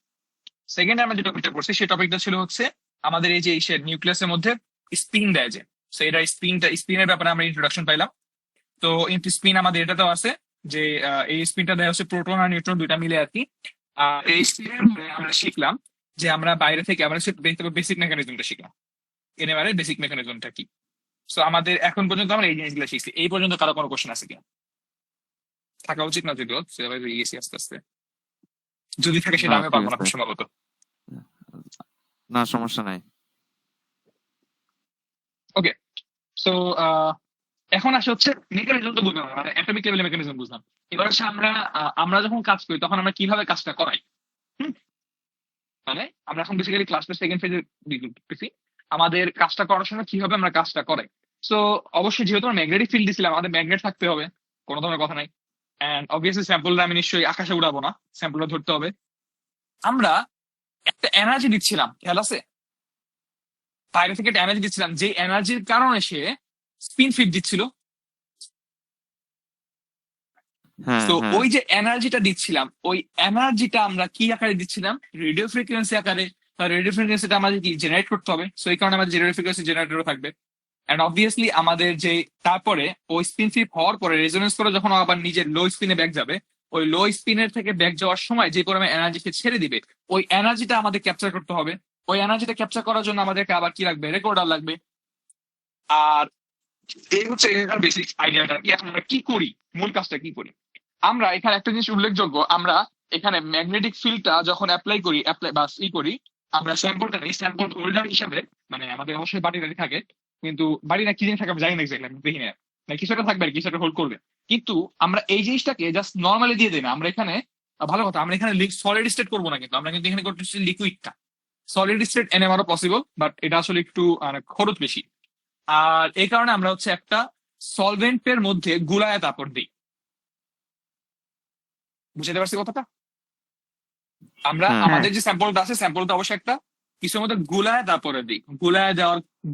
সেই টপিকটা ছিল হচ্ছে আমাদের এই যে নিউক্লিয়াসের মধ্যে স্পিন দেয় যে, তো এটা স্পিনের ব্যাপারে আমরা ইন্ট্রোডাকশন পাইলাম। তো স্পিন আমাদের এটাতেও আছে যে এই স্পিনটা দেয় হচ্ছে প্রোটন আর নিউট্রন দুইটা মিলে আর কি। এই স্পিনের আমরা শিখলাম যে আমরা বাইরে থেকে আমরা বেসিক মেকানিজমটা শিখলাম, এনএমআর এর বেসিক মেকানিজমটা কি। সো আমাদের এখন পর্যন্ত আমরা এই জিনিসগুলো শিখছি। এই পর্যন্ত কারো কোনো কোশ্চেন আছে কিনা? থাকা উচিত না যদিও, সিলেবাস হয়ে গেছি আস্তে আস্তে, যদি থাকে সেটা না আমি ঠিক পারবো না আছে, খুব সম্ভবত। না সমস্যা নাই। ওকে, সো এখন আসে হচ্ছে মেকানিজম তো বুঝলাম, মানে অ্যাটমিক লেভেলের মেকানিজম বুঝলাম। এবার হচ্ছে আমরা যখন কাজ করি তখন আমরা কিভাবে কাজটা করাই। হুম, মানে আমরা এখন বেসিক্যালি ক্লাসটা সেকেন্ড ফেজে ঢুকতেছি, আমাদের কাজটা করার সময় কিভাবে আমরা কাজটা করাই। সো অবশ্যই যেহেতু আমরা ম্যাগনেটিক ফিল্ড দিছিলাম, আমাদের ম্যাগনেট থাকতে হবে, কোনো ধরনের কথা নাই। অ্যান্ড অবভিয়াসলি স্যাম্পলটা আমি নিশ্চয়ই আকাশে উড়াবো না, স্যাম্পলটা ধরতে হবে। আমরা একটা এনার্জি দিচ্ছিলাম, খেয়াল আছে? বাইরে থেকে একটা এনার্জি দিচ্ছিলাম, যে এনার্জির কারণে সে স্পিন ফিট দিচ্ছিল। হ্যাঁ তো হ্যাঁ ওই যে এনার্জিটা দিচ্ছিলাম, ওই এনার্জিটা আমরা কি আকারে দিচ্ছিলাম? রেডিও ফ্রিকোয়েন্সি আকারে। রেডিও ফ্রিকোয়েন্সিটা আমাদের কি জেনারেট করতে হবে, সো এই কারণে আমাদের রেডিও ফ্রিকোয়েন্সি জেনারেটরও থাকবে। এন্ড অবভিয়াসলি আমাদের যে তারপরে ওই স্পিন ফ্লিপ হওয়ার পরে রেজোনেন্স করে যখন আবার নিজের লো স্পিনে ব্যাক যাবে, ওই লো স্পিনের থেকে ব্যাক যাওয়ার সময় যে পরিমাণে এনার্জি সে ছেড়ে দিবে, ওই এনার্জিটা আমাদের ক্যাপচার করতে হবে। ওই এনার্জিটা ক্যাপচার করার জন্য আমাদেরকে আবার কি লাগবে? রেকর্ডার লাগবে। আর এই হচ্ছে বেসিক আইডিয়াটা কি। এখন আমরা কি করি, মূল কাজটা কি করি? আমরা এখানে একটা জিনিস উল্লেখযোগ্য, আমরা এখানে ম্যাগনেটিক ফিল্ডটা যখন অ্যাপ্লাই করি, আমরা স্যাম্পলটা নিই স্যাম্পল হোল্ডার হিসাবে। মানে আমাদের অবশ্যই বাড়ি গাড়ি থাকে, কিন্তু বাড়ি না কি জিনিস থাকে আমি জানি না এক্সাক্টলি, আমি দেখি না, মানে কিছু একটা থাকবে আর কিছু একটা হোল্ড করবে। কিন্তু আমরা এই জিনিসটাকে জাস্ট নর্মালি দিয়ে দিই না, আমরা এখানে ভালো কথা, আমরা এখানে সলিড স্টেট করবো না, কিন্তু আমরা কিন্তু এখানে করতেছি লিকুইডটা। সলিড স্টেট এনএমআরও পসিবল, বাট এটা আসলে একটু খরচ বেশি। আর এই কারণে আমরা হচ্ছে একটা সলভেন্টের মধ্যে গুলায় তারপর দিই। বুঝতে পারছি কথাটা? আমরা হ্যাঁ আমাদের যে স্যাম্পলটা আছে, স্যাম্পলটা অবশ্যই একটা কিছুর মধ্যে গুলায় তারপরে দিই,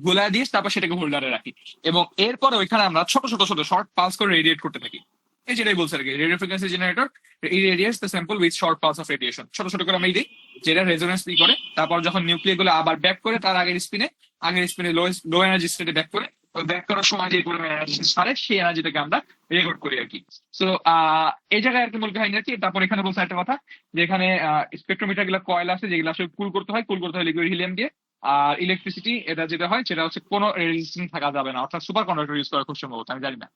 গুলায় দিয়ে তারপর সেটাকে হোল্ডারে রাখি, এবং এরপরে ওইখানে আমরা ছোট ছোট ছোট শর্ট পালস করে রেডিয়েট করতে থাকি। এই যেটাই বলছে আর কি, radio frequency generator irradiates the sample with short pulse of radiation. ছোট ছোট করে আমরা দিই, যেটা রেজোনেন্স করে, তারপর যখন নিউক্লিয়ার গুলো আবার ব্যাক করে তার আগের স্পিনে লো এনার্জি স্টেটে ব্যাক করে, ওই ব্যাক করার সময় যে পরিমাণ এনার্জি ছাড়ে সেই এনার্জিটাকে আমরা রেকর্ড করি আর কি। তো এই জায়গায় আর কি মূল কাহিনী আর কি। তারপর এখানে বলছে একটা কথা, যে এখানে স্পেকট্রোমিটার গুলো কয়েল আছে যেগুলো আসলে কুল করতে হয় লিকুইড হিলিয়াম দিয়ে। আর ইলেকট্রিসিটি এটা যেটা হয় সেটা হচ্ছে কোনো রেজিস্ট্যান্স থাকা যাবে না, অর্থাৎ সুপার কন্ডাক্টর ইউজ করে খুব সম্ভবত, আমি জানি না,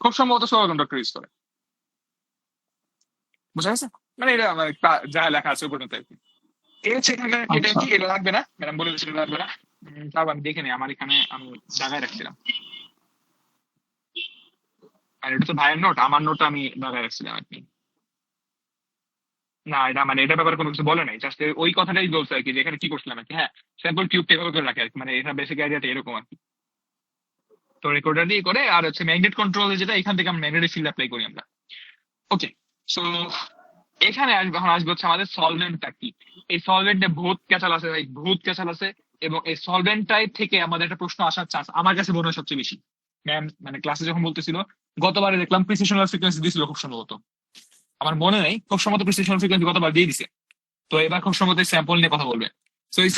খুব সম্ভবত সুপার কন্ডাক্টর ইউজ করে। বুঝা গেছে? মানে এটা আমার যা লেখা আছে ওই পর্যন্ত আর কি। এই হচ্ছে এখানে, এটা আচ্ছা কি এটা লাগবে না, ম্যাডাম বলে দিয়েছিল লাগবে না। তারপর আমি দেখে নিই, আমার এখানে আমি জায়গায় রাখছিলাম, আর এটা তো ভাইয়ের নোট, আমার নোট আমি জায়গায় রাখছিলাম আর কি। না এটা মানে এটার ব্যাপারে কোনো কিছু বলে নাই, জাস্ট ওই কথাটাই বলছে আর কি, যে এখানে কি করছিলাম আর কি। হ্যাঁ, স্যাম্পল টিউবটা এভাবে করে রাখে আর কি, মানে এটা বেসিক আইডিয়াটা এরকম আর কি। তো রেকর্ডার দিয়ে করে, আর হচ্ছে ম্যাগনেট কন্ট্রোল যেটা, এখান থেকে আমরা ম্যাগনেটিক ফিল্ড অ্যাপ্লাই করি আমরা। ওকে, সো এখানে এখন আসবে হচ্ছে আমাদের সলভেন্টটা কি। এই সলভেন্টে বহুত ক্যাচাল আছে ভাই, বহুত ক্যাচাল আছে। এবং এই সলভেন্টটাই থেকে আমাদের একটা প্রশ্ন আসার চান্স আমার কাছে মনে হয় সবচেয়ে বেশি। ম্যাম মানে ক্লাসে যখন বলতেছিল, গতবারে দেখলাম প্রিসিশনাল ফ্রিকোয়েন্সি দিয়েছিল খুব সম্ভবত, আমার মনে নেই, খুব সম্ভবত প্রিসিশনাল ফ্রিকোয়েন্সি গতবার দিয়ে দিছে। তো এবার খুব সম্ভবত স্যাম্পল নিয়ে কথা বলবে। তো এই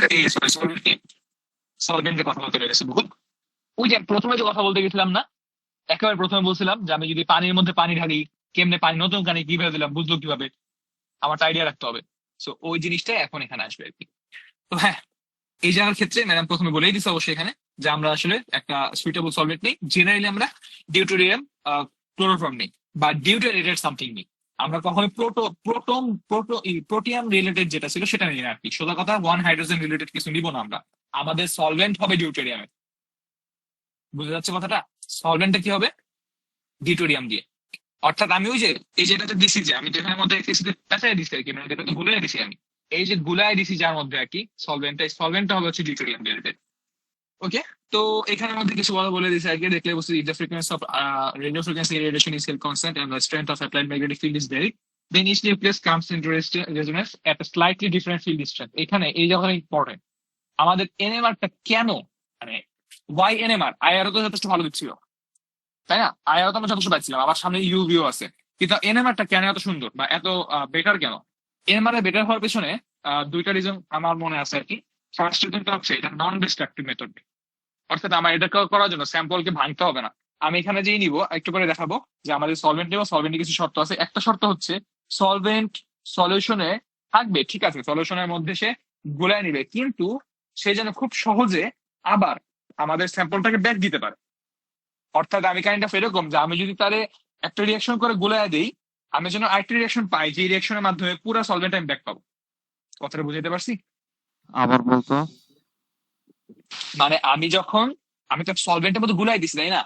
সলভেন্টের কথা বলতে লেগেছে বহুত। ওই যে প্রথমে যে কথা বলতে গেছিলাম না, একেবারে প্রথমে বলছিলাম যে আমি যদি পানির মধ্যে পানি ঢালি, কেমনে পানি নতুন পানি কিভাবে দিলাম, বুঝলো কিভাবে, আমার আইডিয়া রাখতে হবে। সো ওই জিনিসটা এখন এখানে আসবে আর কি। তো হ্যাঁ, এই জায়গার ক্ষেত্রে ম্যাডাম প্রথমে বলেই দিচ্ছে অবশ্যই এখানে, যে আমরা আসলে একটা সুইটেবল সলভেন্ট নেই, জেনারেলি আমরা ডিউটোরিয়াম ক্লোরোফর্ম নেই, বা ডিউটোরিয়েটেড সামথিং নেই। আমরা কখনো প্রোটিয়াম রিলেটেড যেটা ছিল সেটা নিই না আর কি। সোজা কথা, ওয়ান হাইড্রোজেন রিলেটেড কিছু নিব না আমরা, আমাদের সলভেন্ট হবে ডিউটোরিয়ামে। বুঝতে যাচ্ছে কথাটা? সলভেন্টটা কি হবে? ডিউটোরিয়াম দিয়ে। অর্থাৎ আমি ওই যে এই যেটাতে দিছি, যে আমি যেখানের মধ্যে পেঁচাই দিছি আর কি, মানে যেটা গুলাই দিছি আমি, এই যে গুলাই দিছি যার মধ্যে আর কি সলভেন্টটা হবে হচ্ছে ডিউটোরিয়াম রিলেটেড। ওকে, তো এখানের মধ্যে কিছু কথা বলে দিছে আর কি, দেখলে বলছি if the frequency of radio frequency radiation is held constant and the strength of applied magnetic field is varied, then each nucleus comes into resonance at a slightly different field strength. এখানে এই জায়গাটা important, আমাদের এনএমআরটা কেন, মানে Y NMR, আইআরও তো যথেষ্ট ভালো দিচ্ছিল তাই না, আইআরও তো আমরা যথেষ্ট পাচ্ছিলাম, আবার সামনে ইউভিও আছে, কিন্তু এনএমআরটা কেন এত সুন্দর বা এত বেটার কেন? এনএমআর এর বেটার হওয়ার পেছনে দুইটা রিজন আমার মনে আছে আর কি। ফার্স্ট রিজনটা হচ্ছে এটা নন ডিস্ট্রাকটিভ মেথড, অর্থাৎ আমার এটা করার জন্য স্যাম্পলকে ভাঙতে হবে না। আমি এখানে যেই নিব একটু করে দেখাবো, যে আমাদের সলভেন্ট নেবো, সলভেন্টে কিছু শর্ত আছে। একটা শর্ত হচ্ছে সলভেন্ট সলিউশনে থাকবে, ঠিক আছে, সলিউশনের মধ্যে সে গোলায় নিবে, কিন্তু সে যেন খুব সহজে আবার আমাদের স্যাম্পলটাকে ব্যাক দিতে পারে। অর্থাৎ আমি কাইন্ড অফ এরকম, যে আমি যদি তারে একটা রিয়াকশন করে গোলায় দিই, আমি যেন আরেকটা রিয়াকশন পাই, যে রিয়াকশনের মাধ্যমে পুরো সলভেন্ট আমি ব্যাক পাবো। কথাটা বুঝাইতে পারছি? আবার বলতো। মানে আমি তো সলভেন্টের মধ্যে গুলাই দিছি তাই না,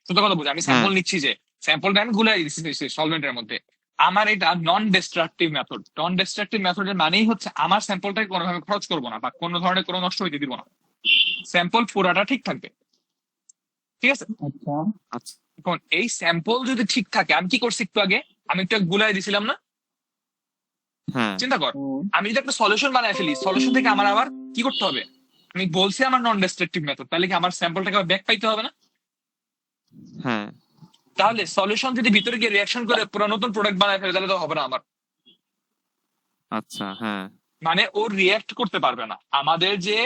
সত্য কথা বুঝে আমি হ্যাঁ স্যাম্পল নিচ্ছি, যে স্যাম্পলটা আমি গুলাই দিচ্ছি সলভেন্টের মধ্যে। আমার এটা নন ডিস্ট্রাকটিভ মেথড। নন ডিস্ট্রাকটিভ মেথডের মানেই হচ্ছে আমার স্যাম্পলটাকে কোনোভাবে খরচ করবো না, বা কোনো ধরনের কোনো নষ্ট হইতে দিব না, স্যাম্পল পুরাটা ঠিক থাকবে। ঠিক আছে, আচ্ছা আচ্ছা এখন এই স্যাম্পল যদি ঠিক থাকে, আমি কি করছি একটু আগে, আমি একটু গুলাই দিছিলাম না, হ্যাঁ চিন্তা কর, হুম। আমি যদি একটা সলিউশন বানায় ফেলি, সলিউশন থেকে আমার আবার কি করতে হবে? আমি বলছি আমার নন ডিস্ট্রাকটিভ মেথড, তাহলে কি আমার স্যাম্পলটাকে ব্যাক পাইতে হবে না? হ্যাঁ তাহলে সলিউশন যদি ভিতরে গিয়ে রিয়াকশন করে পুরো নতুন প্রোডাক্ট বানায় ফেলে, তাহলে তো হবে না আমার, আচ্ছা হ্যাঁ মানে ও রিয়াক্ট করতে পারবে না। আমাদের যে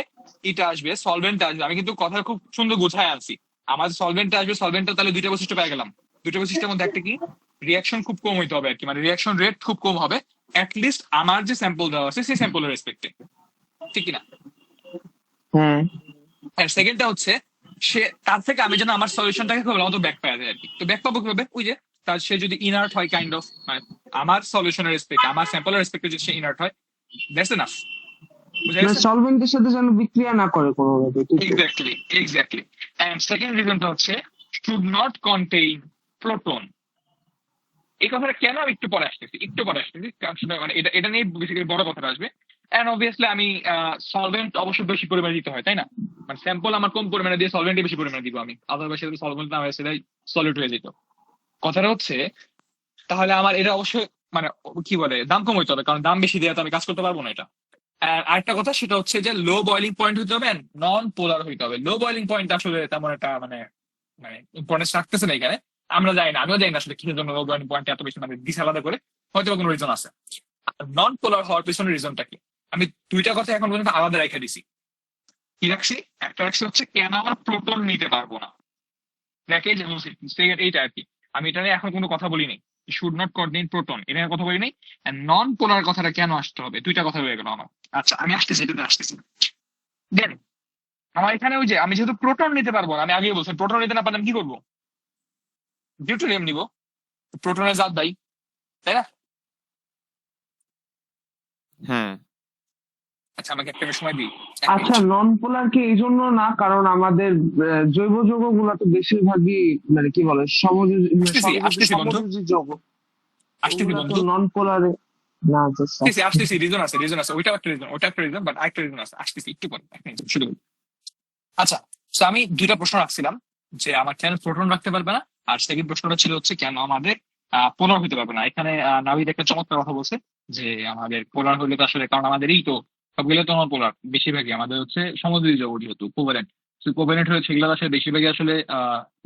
এটা আসবে, সলভেন্ট আসবে, আমি কিন্তু কথা খুব সুন্দর গোছায় আনছি, আমাদের সলভেন্ট আসবে, সলভেন্টটা তাহলে দুইটা বৈশিষ্ট্য পেয়ে গেলাম। দুইটা বৈশিষ্ট্যের মধ্যে একটা কি, রিয়াকশন খুব কম হইতে হবে আর কি, মানে রিয়াকশন রেট খুব কম হবে, অ্যাটলিস্ট আমার যে স্যাম্পল দেওয়া আছে সেই স্যাম্পলের রেসপেক্টে, ঠিক কিনা? হ্যাঁ আর সেকেন্ডটা হচ্ছে সে তার থেকে আমি যেন আমার সলিউশনটাকে খুব ভালো ব্যাক পাওয়া যায় আর কি। তো ব্যাক পাবো কিভাবে? ওই যে তার সে যদি ইনার্ট হয় কাইন্ড অফ, মানে আমার সলিউশনের রেসপেক্ট, আমার স্যাম্পলের রেসপেক্টে যদি সে ইনার্ট হয়, দ্যাটস এনাফ। বুঝা মানে গেছে? সলভেন্টের সাথে যেন বিক্রিয়া না করে কোনোভাবে, ঠিক আছে? এক্স্যাক্টলি। এন্ড সেকেন্ড রিজনটা হচ্ছে শুড নট কন্টেইন প্রোটন। এই কথাটা কেন আমি একটু পরে আসতেছি কারণ মানে এটা নিয়ে বেসিক্যালি বড় কথাটা আসবে। এন্ড অবভিয়াসলি আমি সলভেন্ট অবশ্যই বেশি পরিমাণে দিতে হয় তাই না, মানে স্যাম্পল আমার কম পরিমাণে দিয়ে সলভেন্টে বেশি পরিমাণে দিব আমি, আদারওয়াইজ সলভেন্ট না হয়ে সেটাই সলিড হয়ে যেত। কথাটা হচ্ছে তাহলে আমার এটা অবশ্যই মানে কি বলে দাম কম হইতে হবে, কারণ দাম বেশি দেওয়া তো আমি কাজ করতে পারবো না এটা। আর আরেকটা কথা সেটা হচ্ছে যে লো বয়লিং পয়েন্ট হইতে হবে, নন পোলার হইতে হবে। লো বয়লিং পয়েন্ট আসলে তেমন একটা মানে মানে ইম্পর্টেন্স রাখতেছে না এখানে। আমরা জানি না, আমিও জানি না আসলে কিসের জন্য লো বয়লিং পয়েন্ট এত বেশি মানে দিছে আলাদা করে, হয়তো কোনো রিজন আছে। নন পোলার হওয়ার পিছনে রিজনটা কি? আমি দুইটা কথা এখন পর্যন্ত আলাদা রেখে দিছি। কি রাখছি? একটা রাখছি হচ্ছে কেন আমরা প্রোটন নিতে পারবো না, দেখে যে এইটা আর কি। আমি এটা নিয়ে এখন কোনো কথা বলি নাই, শুড নট কোঅর্ডিনেট প্রোটন, এটা নিয়ে কথা বলি নাই। নন পোলার কথাটা কেন আসতে হবে, দুইটা কথা হয়ে গেল আমার। আচ্ছা আমি আসতেছি, এটাতে আসতেছি। দেন আমার এখানে ওই যে আমি যেহেতু প্রোটন নিতে পারবো না, আমি আগেই বলছি প্রোটন নিতে না পারলে আমি কি করবো? ডিউটেরিয়াম নিবো, প্রোটনের জাত দায়ী, তাই না? হ্যাঁ, আচ্ছা আমাকে একটা সময় দিই, এক আচ্ছা, মিনিট। নন পোলার কি এই জন্য না কারণ আমাদের জৈব যৌগ গুলা তো বেশিরভাগই মানে কি বলে আসতেছি আসতেছি বন্ধু, সমযোজী যৌগ, আসতেছি ওগুলা তো বন্ধু, নন পোলারে না। আসতেছি আসতেছি, রিজন আছে, রিজন আছে, ওইটাও একটা রিজন, ওটা একটা রিজন, বাট আরেকটা রিজন আছে, আসতেছি একটু পরে, এক মিনিট শুরু করি। আচ্ছা, তো আমি দুইটা প্রশ্ন রাখছিলাম, যে আমার কেন প্রোটন রাখতে পারবে না, আর সেকেন্ড প্রশ্নটা ছিল হচ্ছে কেন আমাদের পোলার হইতে পারবে না। এখানে নাবিদ একটা চমৎকার কথা বলছে, যে আমাদের পোলার হইলে তো আসলে, কারণ আমাদেরই তো সবগুলো তো পোলার, বেশিরভাগই আমাদের হচ্ছে সমযোজী যৌগ, যেহেতু কোভ্যালেন্ট, কোভ্যালেন্ট হলে সেগুলো আসলে বেশিরভাগই আসলে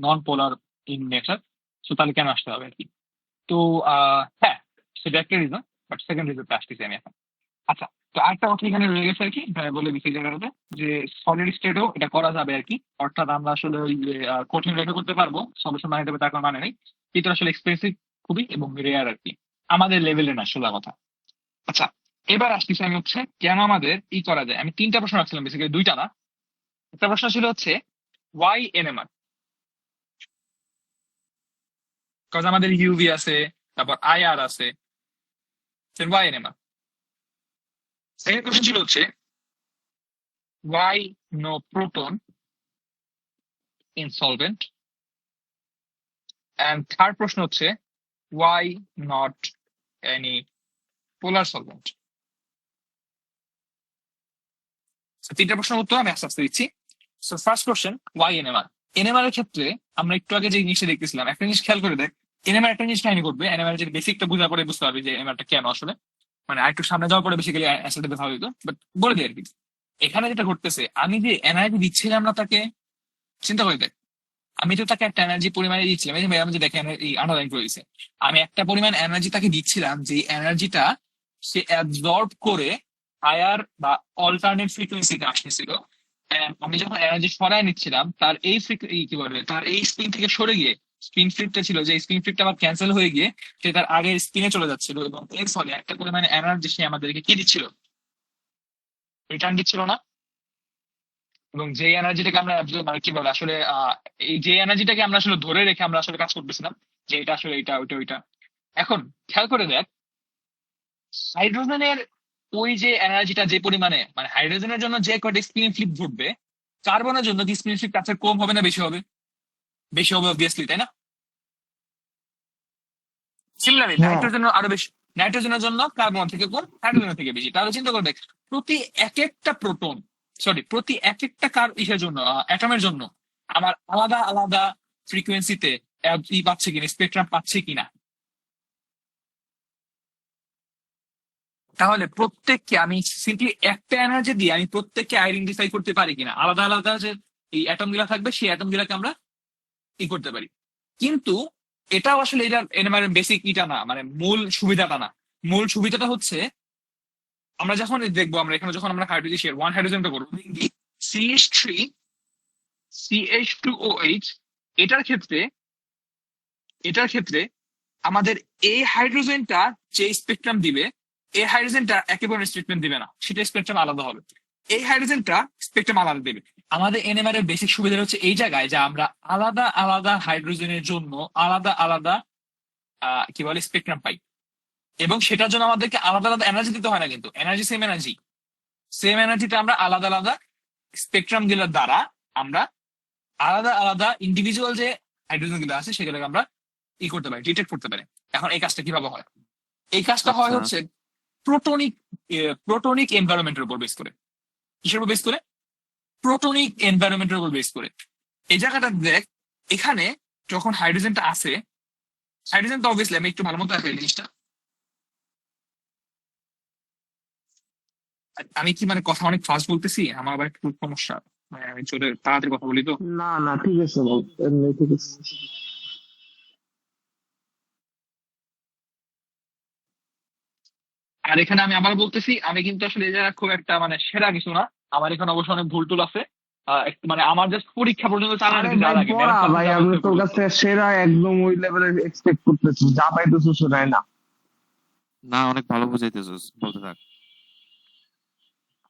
নন পোলার ইন নেচার। তো তাহলে কেন আসতে হবে আর কি? তো হ্যাঁ, সেটা একটা রিজন, বাট সেকেন্ড রিজনটা আসতেছি আমি এখন। আচ্ছা, তো আরেকটা কথা এখানে রয়ে গেছে আর কি, বলে দিচ্ছি জায়গাটাতে, যে সলিড স্টেটও এটা করা যাবে আর কি। অর্থাৎ আমরা আসলে ওই যে কঠিন রেখে করতে পারবো, সবসময় বানাতে হবে তার কোনো মানে নেই, কিন্তু আসলে এক্সপেন্সিভ খুবই এবং রেয়ার আর কি, আমাদের লেভেলে না সোজা কথা। আচ্ছা, এবার আসতেছি আমি হচ্ছে কেন আমাদের ই করা যায়। আমি তিনটা প্রশ্ন রাখছিলাম, বেসিক্যালি দুইটা না। একটা প্রশ্ন ছিল হচ্ছে ওয়াই এনএমআর, বিকজ আমাদের ইউভি আছে, তারপর আইআর আছে, ওয়াই এনএমআর। সেকেন্ড কোশ্চেন ছিল হচ্ছে why no proton in solvent, and third প্রশ্ন হচ্ছে why not any polar solvent? তিনটা প্রশ্নের উত্তর আমি আস্তে আস্তে দিচ্ছি। So first question, why NMR. NMR এর ক্ষেত্রে আমরা একটু আগে যে জিনিসটা দেখতেছিলাম, একটা জিনিস খেয়াল করে দেখ, এনএমআর একটা জিনিস কাহিনী করবে, এনএমআর যদি বেসিকটা বোঝার পরে বুঝতে পারবি যে এনএমআরটা কেন আসলে, মানে আরেকটু সামনে যাওয়ার পরে বেসিক্যালি অ্যান্সারটা দেখা হইতো, বাট বলে দিই আর কি। এখানে যেটা ঘটতেছে, আমি যে এনআরজি দিচ্ছিলাম না তাকে, চিন্তা করে দেখ, আমি তো তাকে একটা এনার্জি পরিমাণে দিচ্ছিলাম, এই যে ম্যাডাম যে দেখে আন্ডারলাইন করে দিচ্ছে, আমি একটা পরিমাণ এনার্জি তাকে দিচ্ছিলাম, যে এনার্জিটা সে অ্যাবজর্ব করে হায়ার বা অল্টারনেট ফ্রিকোয়েন্সিতে আসতেছিল। And আমি যখন এনার্জি সরায় নিচ্ছিলাম, তার কি বলে, তার এই স্পিন থেকে সরে গিয়ে, স্পিন ফ্লিপটা ছিল, যে স্পিন ফ্লিপটা আবার ক্যান্সেল হয়ে গিয়ে সে তার আগের স্পিনে চলে যাচ্ছিল, এবং এর ফলে একটা পরিমাণে এনার্জি সে আমাদেরকে কি দিচ্ছিল, রিটার্ন দিচ্ছিল না। এবং যে এনার্জিটাকে আমরা মানে কি বলে আসলে এই যে এনার্জিটাকে আমরা আসলে ধরে রেখে আমরা আসলে কাজ করতেছিলাম, যে এটা আসলে এটা ওইটা ওইটা। এখন খেয়াল করে দেখ, হাইড্রোজেনের ওই যে এনার্জিটা যে পরিমাণে, মানে হাইড্রোজেনের জন্য যে কয়টা স্পিন ফ্লিপ ঘটবে, কার্বনের জন্য কি স্পিন ফ্লিপ তার চেয়ে কম হবে না বেশি হবে? বেশি হবে অবভিয়াসলি, তাই না? সিমিলারলি হ্যাঁ, নাইট্রোজেনের আরো বেশি, নাইট্রোজেনের জন্য কার্বন থেকে কম, হাইড্রোজেনের থেকে বেশি। তাহলে চিন্তা করে দেখ, প্রতি এক একটা প্রোটন, সরি প্রতি এক একটা ইসের জন্য, অ্যাটমের জন্য আমার আলাদা আলাদা ফ্রিকোয়েন্সিতে ই পাচ্ছে কিনা, স্পেকট্রাম পাচ্ছে কিনা। তাহলে প্রত্যেককে আমি সিম্পলি একটা এনার্জি দিয়ে আমি প্রত্যেককে আইডেন্টিফাই করতে পারি কিনা, আলাদা আলাদা যে এই অ্যাটম গুলা থাকবে, সেই অ্যাটম গুলাকে আমরা ই করতে পারি। কিন্তু এটাও আসলে এটা মানে বেসিক ইটা না, মানে মূল সুবিধাটা না। মূল সুবিধাটা হচ্ছে আমরা যখন দেখবো, আমরা এখানে যখন আমরা হাইড্রোজেন শেয়ার ওয়ান হাইড্রোজেনটা করবো, CH3 CH2OH, এটার ক্ষেত্রে, এটার ক্ষেত্রে আমাদের এই হাইড্রোজেনটা যে স্পেকট্রাম দিবে, এই হাইড্রোজেনটা একেবারে স্পেকট্রাম দিবে না, সেটা স্পেকট্রাম আলাদা হবে। এই হাইড্রোজেনটা স্পেকট্রাম আলাদা দেবে। আমাদের এনএমআর এর বেসিক সুবিধা হচ্ছে এই জায়গায়, যে আমরা আলাদা আলাদা হাইড্রোজেনের জন্য আলাদা আলাদা কি বলে স্পেকট্রাম পাই, এবং সেটার জন্য আমাদেরকে আলাদা আলাদা এনার্জি দিতে হয় না, কিন্তু এনার্জি সেম এনার্জি, সেম এনার্জিটা আমরা আলাদা আলাদা স্পেকট্রাম গুলোর দ্বারা আমরা আলাদা আলাদা ইন্ডিভিজুয়াল যে হাইড্রোজেন গুলো আছে সেগুলোকে আমরা ই করতে পারি, ডিটেক্ট করতে পারি। এখন এই কাজটা কিভাবে হয়? এই কাজটা হয় আচ্ছা, হচ্ছে প্রোটনিক প্রোটনিক এনভায়রনমেন্টের উপর বেস করে। কিসের উপর বেস করে? প্রোটনিক এনভায়রনমেন্টের উপর বেস করে। এই জায়গাটা দেখ, এখানে যখন হাইড্রোজেনটা আছে, হাইড্রোজেন তো অবভিয়াসলি, আমি একটু ভালো মতো আসলে জিনিসটা, আমি কি মানে কথা অনেক ফাস্ট বলতেছি, আমার আবার একটু সমস্যা, আমি জোরে তাড়াতাড়ি কথা বলি তো। না না, ঠিক আছে ভাই, এমনি ঠিক আছে। আর এখানে আমি আবার বলতেছি, আমি কিন্তু আসলে এই জায়গায় খুব একটা মানে সেরা কিছু না। আমার এখানে অবশ্য অনেক ভুল টুল আছে। মানে আমার জাস্ট পরীক্ষা পর্যন্ত চালানো আরে যা ভাই লাগে, ম্যাথ পড়া ক্লাসে ভাই, যা আমি বলতে তোর কাছ পর্যন্ত। থেকে সেরা একদম ওই লেভেলের এক্সপেক্ট করতেছি, যা পাইতেছো সেটাই না। না, অনেক ভালো বুঝাইতেছিস, বলতে থাক।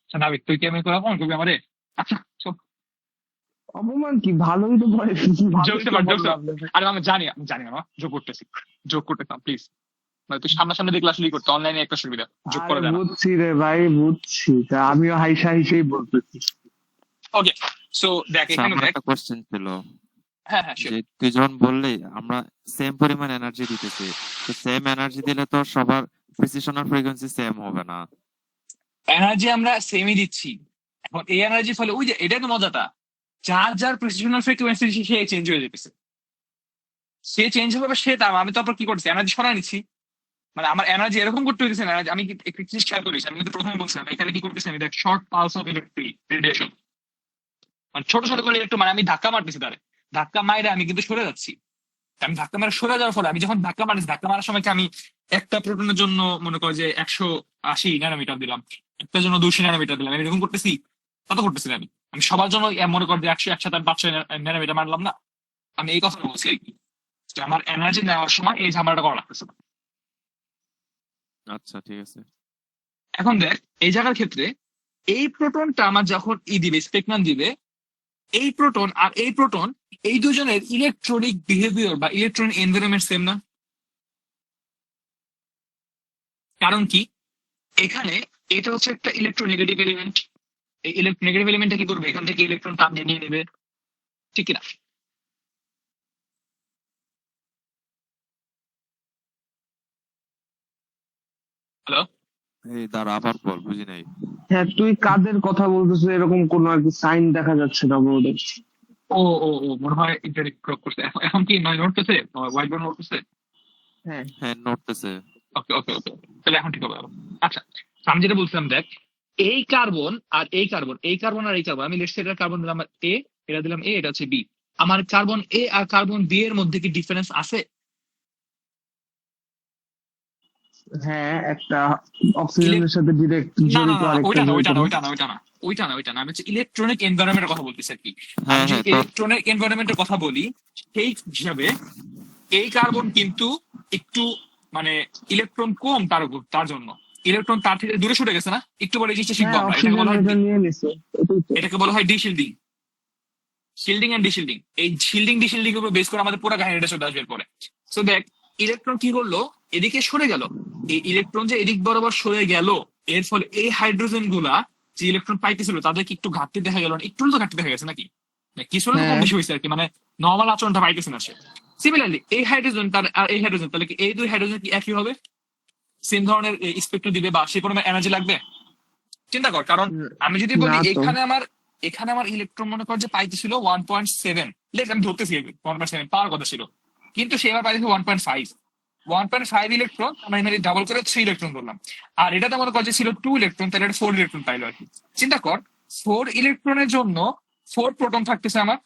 আচ্ছা নাবিক, তুই কি আমি করে অপমান করবি আমারে? আচ্ছা চল। অপমান কি, ভালোই তো পড়াইছি, ভালোই জোকসে তো পার, জোকসে বললাম। পার। আরে আমি জানি না, যোগ করতেছি, যোগ করতেছিলাম প্লিজ। মানে তুই সামনাসামনি দেখলে আসলেই করতে, অনলাইনে একটা সুবিধা, যোগ আরে করা যায় না। বুঝছি রে ভাই, বুঝছি, তা আমিও হাইসা হাইসেই বলতেছি। ওকে, সো দেখ আচ্ছা, এখানে আমার দেখ। একটা কোশ্চেন ছিল হ্যাঁ হ্যাঁ sure. যে তুই যখন বললি আমরা সেম পরিমাণ এনার্জি দিতেছি, তো সেম এনার্জি দিলে তো সবার প্রিসিশন আর ফ্রিকোয়েন্সি সেম হবে না। এনার্জি আমরা সেমই দিচ্ছি। এখন এই এনার্জির ফলে ওই যে এটাই তো মজাটা, যার যার প্রেসিশনাল ফ্রিকোয়েন্সি সে চেঞ্জ হয়ে যেতেছে। সে চেঞ্জ হবে সে তার, আমি তো আপনার কি করছি, এনার্জি সরাই নিচ্ছি। মানে আমার এনার্জি এরকম করতে হইতেছে না। আমি একটু জিনিস খেয়াল করিস, আমি কিন্তু প্রথমে বলছিলাম এখানে কি করতেছি, আমি দেখ short pulse of electric radiation, মানে ছোট ছোট করে একটু, মানে আমি ধাক্কা মারতেছি তারে, ধাক্কা মাইরে আমি কিন্তু সরে যাচ্ছি। আমি ধাক্কা মারা সরে যাওয়ার ফলে আমি যখন ধাক্কা মারছি, ধাক্কা মারার সময় কি আমি একটা প্রোটনের জন্য মনে করো যে 180 ন্যানোমিটার দিলাম, একটা জন্য 200 ন্যানোমিটার দিলাম, আমি এরকম করতেছি? কত করতেছি না আমি। আমি সবার জন্য মনে কর যে 100 একসাথে 500 ন্যানোমিটার মারলাম না। আমি এই কথা বলছি আর কি, যে আমার এনার্জি নেওয়ার সময় এই ঝামেলাটা করা লাগতেছে না। আচ্ছা, ঠিক আছে। এখন দেখ এই জায়গার ক্ষেত্রে এই প্রোটনটা আমার যখন দিবে, স্পেকট্রাম দিবে, এই প্রোটন আর এই প্রোটন, এই দুজনের ইলেকট্রনিক বিহেভিয়ার বা ইলেকট্রনিক এনভায়রনমেন্ট সেম না। কারণ কি, এখানে এটা হচ্ছে একটা ইলেকট্রোনেগেটিভ এলিমেন্ট। এই নেগেটিভ এলিমেন্টটা কি করবে, এখান থেকে ইলেকট্রন টান নিয়ে নেবে, ঠিক কিনা? হ্যালো? এই দাঁড়া, আবার বল, বুঝি নাই। হ্যাঁ, তুই কাদের কথা বলতেছিস? এরকম কোন আর কি সাইন দেখা যাচ্ছে না বোর্ডে। ও ও ও মনে হয় ইন্টারনেট ক্রপ করছে। এখন এখন কি নয় নড়তেছে, হোয়াইট বোর্ড নড়তেছে? হ্যাঁ হ্যাঁ, নড়তেছে। ওকে ওকে ওকে, তাহলে এখন ঠিক হবে। আচ্ছা, তো আমি যেটা বলছিলাম দেখ, এই কার্বন আর এই কার্বন, এই কার্বন আর এই কার্বন, আমি লেটস সে এটা কার্বন দিলাম এ, এটা দিলাম এ, এটা হচ্ছে বি। আমার কার্বন এ আর কার্বন বি এর মধ্যে কি ডিফারেন্স আছে? হ্যাঁ, একটা ইলেক অক্সিজেনের সাথে ডিরেক্ট না না জড়িত, না না, আরেকটা ওইটা না জড়িত ওইটা না না। ওইটা না ওইটা না ওইটা না ওইটা না, আমি হচ্ছে ইলেকট্রনিক এনভায়রনমেন্টের কথা বলতেছি আর কি। আমি হ্যাঁ যদি হ্যাঁ, তো ইলেকট্রনিক এনভায়রনমেন্টের কথা বলি, সেই হিসাবে এই কার্বন কিন্তু একটু মানে ইলেকট্রন কম তার উপর, তার জন্য ইলেকট্রন তার থেকে দূরে সরে গেছে না একটু, বলে এই জিনিসটা শিখবো হ্যাঁ, আমরা, এটাকে অক্সিজেন বলা হয় এটা নিয়ে নিছে, এটাই তো। এটাকে বলা হয় ডিশিল্ডিং। শিল্ডিং এন্ড ডিশিল্ডিং, এই শিল্ডিং ডিশিল্ডিং এর উপর বেস করে আমাদের পুরো কাহিনীটা চলে আসবে পরে। সো দেখ, ইলেকট্রন কি করলো, এদিকে সরে গেল। এই ইলেকট্রন যে এদিক বরাবর সরে গেল, এর ফলে এই হাইড্রোজেন গুলা যে ইলেকট্রন পাইতেছিল তাদেরকে একটু ঘাটতি দেখা গেল না? একটু তো ঘাটতি দেখা গেছে নাকি? মানে কিছু না তো কম হ্যাঁ বেশি হয়েছে আর কি, মানে নর্মাল আচরণটা পাইতেছে না সে। সিমিলারলি এই হাইড্রোজেন তার আর এই হাইড্রোজেন, তাহলে কি এই দুই হাইড্রোজেন কি একই হবে? সেম ধরনের স্পেক্ট্রাম দিবে বা সেই পরিমাণ এনার্জি লাগবে? চিন্তা কর, কারণ আমি যদি বলি না তো। এখানে আমার ইলেকট্রন মনে কর যে পাইতেছিল 1.7, লেট আমি ধরতেছি 1.7 পাওয়ার কথা ছিল, কিন্তু সে এবার পাইতেছে 1.5। 1.5 ইলেকট্রন, আমরা এখানে ডাবল করে 3 ইলেকট্রন ধরলাম। আর এটাতে মনে কর যে ছিল 2 ইলেকট্রন, তাহলে এটা 4 ইলেকট্রন পাইলো আর কি। চিন্তা কর, 4 ইলেকট্রনের জন্য 4 প্রোটন থাকতেছে আমার।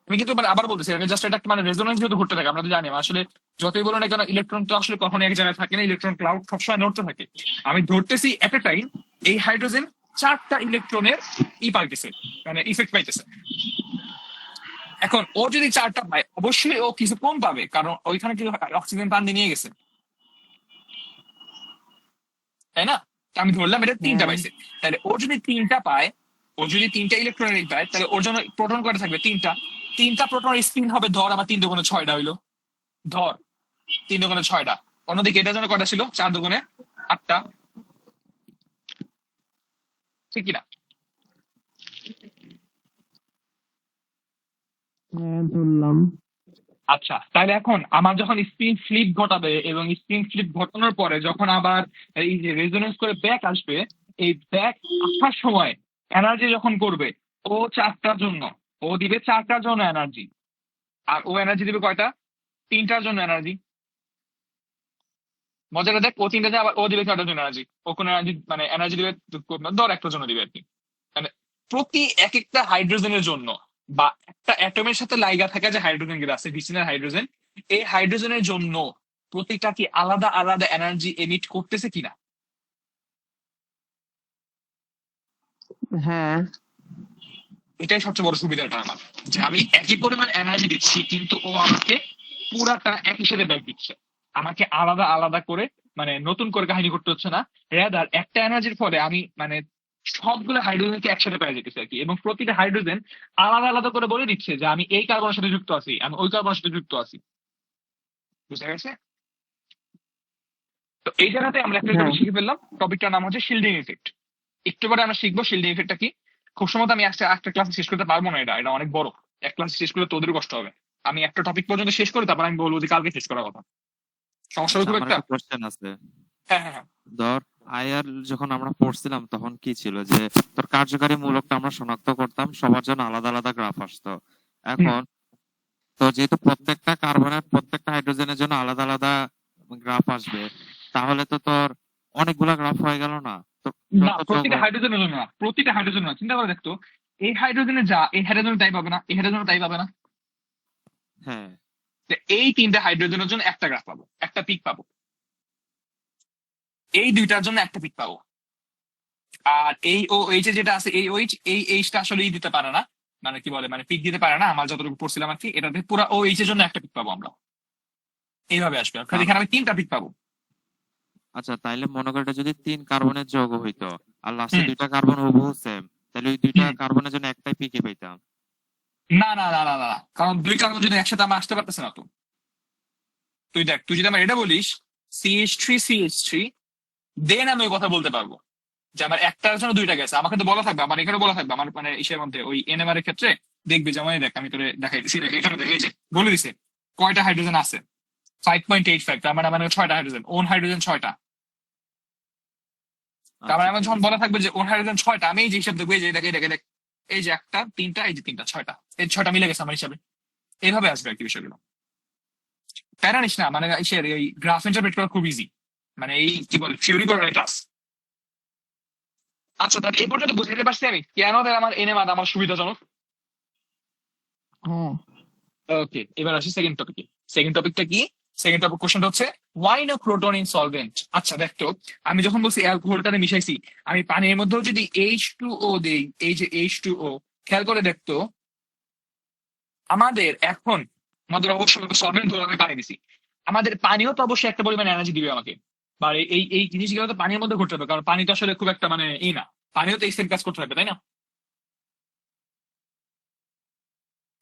আমি কিন্তু মানে আবার বলতেছি, আমি জাস্ট এটা একটা মানে রেজোনেন্স যেহেতু ঘটতে থাকে, আমরা তো জানি আসলে যতই বলো না কেন ইলেকট্রন তো আসলে কখনো এক জায়গায় থাকে না, ইলেকট্রন ক্লাউড সবসময় নড়তে থাকে। আমি ধরতেছি এট এ টাইম এই হাইড্রোজেন 4টা ইলেকট্রনের পাইতেছে, মানে ইফেক্ট পাইতেছে। এখন ও যদি 4টা পায়, অবশ্যই ও কিছু কম পাবে, কারণ ওইখানে কি অক্সিজেন টান দিয়ে নিয়ে গেছে, তাই না? তো আমি ধরলাম এটা 3টা হ্যাঁ পাইছে। তাহলে ও যদি 3টা পায়, ও যদি 3টা ইলেকট্রন পায়, তাহলে ওর জন্য প্রোটন কয়টা থাকবে? 3টা। 3টা প্রোটনের স্পিন হবে, ধর আমার 3 দুগুণে 6টা হইলো, ধর 3 দুগুণে 6টা। অন্যদিকে এটার জন্য কয়টা ছিল? 4 দুগুণে 8টা, ঠিক কিনা? হ্যাঁ, ধরলাম। আচ্ছা, তাহলে এখন আমার যখন স্পিন ফ্লিপ ঘটাবে, এবং স্পিন ফ্লিপ ঘটানোর পরে যখন আবার এই যে রেজোনেন্স করে ব্যাক আসবে, এই ব্যাক আসার সময় এনার্জি যখন করবে, ও 4টার জন্য, ও দিবে 4টার জন্য এনার্জি। আর ও এনার্জি দিবে কয়টা? 3টার জন্য এনার্জি। মজাটা দেখ, ও 3টা আবার ও দিবে 4টার জন্য এনার্জি। ও কোন এনার্জি মানে এনার্জি দিবে ধর একটার জন্য দিবে আর কি, মানে প্রতি এক একটা হাইড্রোজেনের জন্য বা একটা অ্যাটমের সাথে লাইগা থাকা যে হাইড্রোজেন গুলো আছে ভিসিনাল হাইড্রোজেন, এই হাইড্রোজেনের জন্য প্রতিটা কি আলাদা আলাদা এনার্জি এমিট করতেছে কিনা? হ্যাঁ। এটাই সবচেয়ে বড় সুবিধাটা আমার, যে আমি একই পরিমাণ এনার্জি দিচ্ছি কিন্তু ও আমাকে পুরাটা একই সাথে ব্যাক দিচ্ছে। আমাকে আলাদা আলাদা করে মানে নতুন করে কাহিনী করতে হচ্ছে না, রেদার একটা এনার্জির ফলে আমি মানে সবগুলো হাইড্রোজেনকে একসাথে পেয়ে যেতেছে আর কি। এবং প্রতিটা হাইড্রোজেন আলাদা আলাদা করে বলে দিচ্ছে যে আমি এই কার্বনের সাথে যুক্ত আছি, আমি ওই কার্বনের সাথে যুক্ত আছি। বুঝতে গেছে? তো এই জায়গাতে আমরা একটা হ্যাঁ। টপিক শিখে ফেললাম, টপিকটার নাম হচ্ছে শিল্ডিং ইফেক্ট। একটু পরে আমরা শিখবো শিল্ডিং ইফেক্টটা কি। খুব সম্ভবত আমি আজকে একটা ক্লাস শেষ করতে পারবো না, এটা এটা অনেক বড়। এক ক্লাস শেষ করলে তোদের কষ্ট হবে। আমি একটা টপিক পর্যন্ত শেষ করি, তারপর আমি বলবো যে কালকে শেষ করার কথা। সমস্যা হবে আচ্ছা, খুব আমার একটা? একটা কোশ্চেন আছে। হ্যাঁ হ্যাঁ হ্যাঁ। ধর আইআর যখন আমরা পড়ছিলাম তখন কি ছিল যে তোর কার্যকারী মূলকটা আমরা শনাক্ত করতাম, সবার জন্য আলাদা আলাদা গ্রাফ আসতো। এখন তো যেহেতু প্রত্যেকটা কার্বনের প্রত্যেকটা হাইড্রোজেনের জন্য আলাদা আলাদা গ্রাফ আসবে, তাহলে তো তোর অনেকগুলা গ্রাফ হয়ে গেল না? তো না, যত প্রতিটা যোগ- হাইড্রোজেনের জন্য না, প্রতিটা হাইড্রোজেন না। চিন্তা করে দেখতো, এই হাইড্রোজেনে যা এই হাইড্রোজেনে তাই পাবে না, এই হাইড্রোজেনে তাই পাবে না। হ্যাঁ, তো এই তিনটা হাইড্রোজেনের জন্য একটা গ্রাফ পাবো, একটা পিক পাবো। এই দুইটার জন্য একটা পিক পাবো। আর এই ও এইচ এ যেটা আছে, এই ওইচ এই এইচটা আসলে দিতে পারে না, মানে কি বলে মানে পিক দিতে পারে না। আমার যতটুকু পড়ছিলাম আর কি, এটাতে পুরো ও এইচ এর জন্য একটা পিক পাবো আমরা। এইভাবে আসবে, অর্থাৎ এখানে আমি তিনটা পিক পাবো। আচ্ছা তাইলে মনে করি এটা যদি 3 কার্বনের যৌগ হইতো আর লাস্টে হুম 2টা কার্বন হুবহু সেম, তাহলে ওই 2টা হুম। কার্বনের জন্য একটাই পিকে পেতাম। না না না না না না। কারণ দুই কার্বন যদি একসাথে আমার আসতে পারতেছে না তো। তুই দেখ, তুই যদি আমার এটা বলিস CH3 CH3, দেন আমি ওই কথা বলতে পারবো যে আমার একটার জন্য দুইটা গেছে। আমাকে তো বলা থাকবে, আমার এখানে বলা থাকবে, আমার মানে ইসের মধ্যে ওই এনএমআর এর ক্ষেত্রে দেখবি, যেমন এই দেখ আমি তোরে দেখাইতেছি, দেখ এখানে দেখেছি বলে দিছে কয়টা হাইড্রোজেন আছে। 5.85, তার মানে মানে 6টা হাইড্রোজেন, ওন হাইড্রোজেন 6টা। তার মানে আচ্ছা আমার ঠিক যখন আছে। বলা থাকবে যে ওন হাইড্রোজেন 6টা, আমি এই যে হিসাব দেখবো, এই যে দেখে দেখে দেখ, এই যে একটা তিনটা, এই যে তিনটা 6টা, এই 6টা মিলে গেছে আমার হিসাবে। এইভাবে আসবে আর কি বিষয়গুলো। প্যারা নিস না, মানে ইসের এই গ্রাফ ইন্টারপ্রেট করা খুব ইজি, মানে এই কি বলে থিওরি করার ক্লাস। আচ্ছা, তাহলে এই পর্যন্ত বুঝতে পারছি আমি কেন তাহলে আমার এনএমআর আমার সুবিধাজনক। হ্যাঁ। ওকে, এবার আসি সেকেন্ড টপিকে। সেকেন্ড টপিকটা কি? সেকেন্ড টপিক কোশ্চেনটা হচ্ছে why no proton in solvent. আচ্ছা দেখতো, আমি যখন বলছি অ্যালকোহলটারে মিশাইছি, আমি পানির মধ্যেও যদি H2O দেই, এই যে H2O, খেয়াল করে দেখতো আমাদের এখন আমাদের অবশ্যই সলভেন্ট ধরে আমি পানি দিছি, আমাদের পানিও তো অবশ্যই একটা পরিমাণ এনার্জি দিবে আমাকে। বা এই এই জিনিসগুলো তো পানির মধ্যে ঘটতে হবে, কারণ পানি তো আসলে খুব একটা মানে এই না, পানিও তো এই সেম কাজ করতে হবে, তাই না?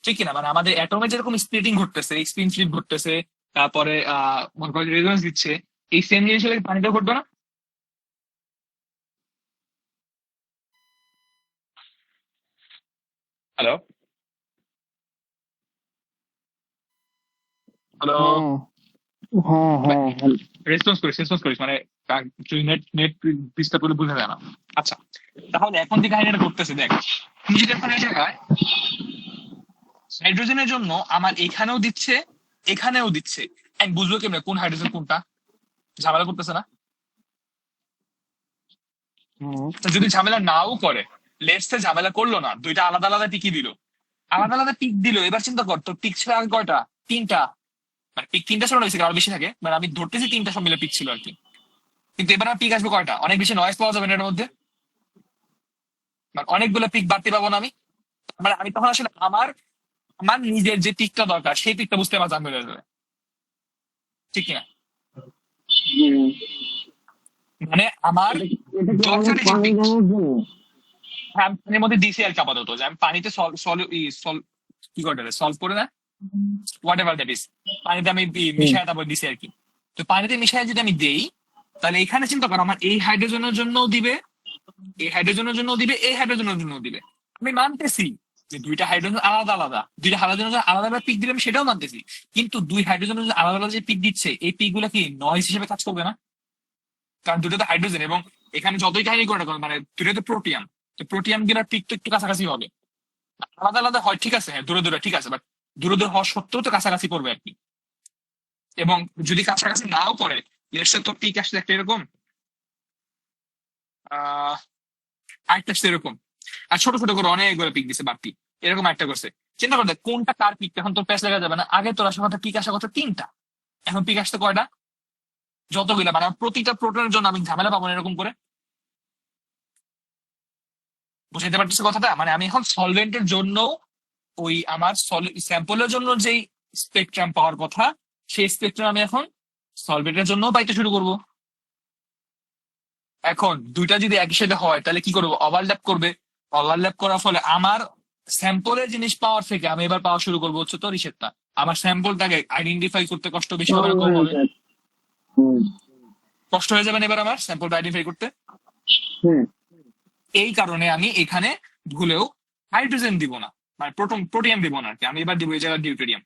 ঠিক কিনা? মানে আমাদের অ্যাটমে যেরকম স্প্লিটিং ঘটতেছে, এই স্পিন স্লিপ ঘটতেছে, তারপরে মনে করো রেজোনেন্স দিচ্ছে, এই সেম জিনিস হলে পানিতেও ঘটবে না? হ্যালো হ্যালো, হ্যাঁ হ্যাঁ হ্যাঁ। রেসপন্স করিস মানে তুই নেট নেট ডিস্টার্ব করলে বুঝা যায় না। আচ্ছা, তাহলে এখন যে কাহিনীটা ঘটতেছে দেখ, তুই যদি এখন এই জায়গায় হাইড্রোজেনের জন্য আমার এখানেও দিচ্ছে এখানেও দিচ্ছে, আমি বুঝবো কেমনে কোন হাইড্রোজেন কোনটা? ঝামেলা করতেছে না? হ্যাঁ। তো যদি ঝামেলা নাও করে, লেটসে ঝামেলা করলো না, দুইটা আলাদা আলাদা টিকি দিল, আলাদা আলাদা পিক দিল, এবার চিন্তা কর তোর পিক ছিল আগে কয়টা? তিনটা। মানে পিক তিনটা ছিল, হয়েছে আরো বেশি থাকে, মানে আমি ধরতেছি তিনটা সব মিলে পিক ছিল আর কি। কিন্তু এবার আমার পিক আসবে কয়টা? অনেক বেশি নয়েজ পাওয়া যাবে না এর মধ্যে, মানে অনেকগুলো পিক বাড়তে পাবো না আমি। মানে আমি তখন আসলে আমার আমার নিজের যে পিকটা দরকার সেই পিকটা বুঝতে আমার জানতে যাবে, ঠিক কিনা? হুম। মানে আমার এটা কি অনেক দরকারি যে পানি পিক, জমার জন্য? আমি পানির মধ্যে দিছি আর কি আপাতত, যে আমি পানিতে সল সল সল কি করে সলভ করে না, হোয়াট এভার দ্যাট ইজ, পানিতে আমি হুম। মিশায় তারপর দিছি আর কি। তো পানিতে মিশায় যদি আমি দেই, তাহলে এখানে চিন্তা করো আমার এই হাইড্রোজেনের জন্য দিবে, এই হাইড্রোজেনের জন্য দিবে, এই হাইড্রোজেনের জন্য দিবে। আমি মানতেছি যে দুইটা হাইড্রোজেন আলাদা আলাদা, দুইটা হাইড্রোজেনের জন্য আলাদা আলাদা পিক দিলে আমি সেটাও মানতেছি। কিন্তু দুই হাইড্রোজেনের জন্য আলাদা আলাদা যে পিক দিচ্ছে, এই পিক গুলা কি নয়েজ হিসেবে কাজ করবে না? কারণ দুটো তো হাইড্রোজেন, এবং এখানে যতই কাহিনী করে না কেন, মানে দুটো তো প্রোটিয়াম, তো প্রোটিয়াম গুলার পিক তো একটু কাছাকাছি হবে। আলাদা আলাদা হয় ঠিক আছে, হ্যাঁ দূরে দূরে ঠিক আছে, বাট দূরে দূরে হওয়া সত্ত্বেও তো কাছাকাছি পড়বে আর কি। এবং যদি কাছাকাছি নাও পড়ে, লেটস সে তোর পিক আসছে একটা এরকম, আরেকটা আসছে এরকম, আর ছোট ছোট করে অনেকগুলো পিক দিছে বাড়তি, এরকম একটা করছে। চিন্তা করে দেখ কোনটা কার পিক, এখন তোর প্যাচ লাগা যাবে না। আগে তোর আসার কথা পিক আসার কথা 3টা, এখন পিক আসতে কয়টা? যতগুলা, মানে আমার প্রতিটা প্রোটনের জন্য আমি ঝামেলা পাবো না এরকম করে। বুঝাইতে পারতেছে কথাটা? মানে আমি এখন সলভেন্টের জন্য ওই আমার স্যাম্পলের জন্য যেই স্পেকট্রাম পাওয়ার কথা, সেই স্পেকট্রাম আমি এখন সলভেন্টের জন্য পাইতে শুরু করব। এখন দুইটা যদি একই সাথে হয় তাহলে কি করবো? ওভারল্যাপ করবে। ওভারল্যাপ করার ফলে আমার স্যাম্পলের জিনিস পাওয়ার থেকে আমি এবার পাওয়া শুরু করবো হচ্ছে তো রিসেটটা। আমার স্যাম্পলটাকে আইডেন্টিফাই করতে কষ্ট বেশি হবে না কম হবে? কষ্ট হয়ে যাবে না এবার আমার স্যাম্পলটা আইডেন্টিফাই করতে। এই কারণে আমি এখানে ভুলেও হাইড্রোজেন দিব না, মানে প্রোটিয়াম দিব না আর কি। আমি এবার দিব এই জায়গায় ডিউটেরিয়াম।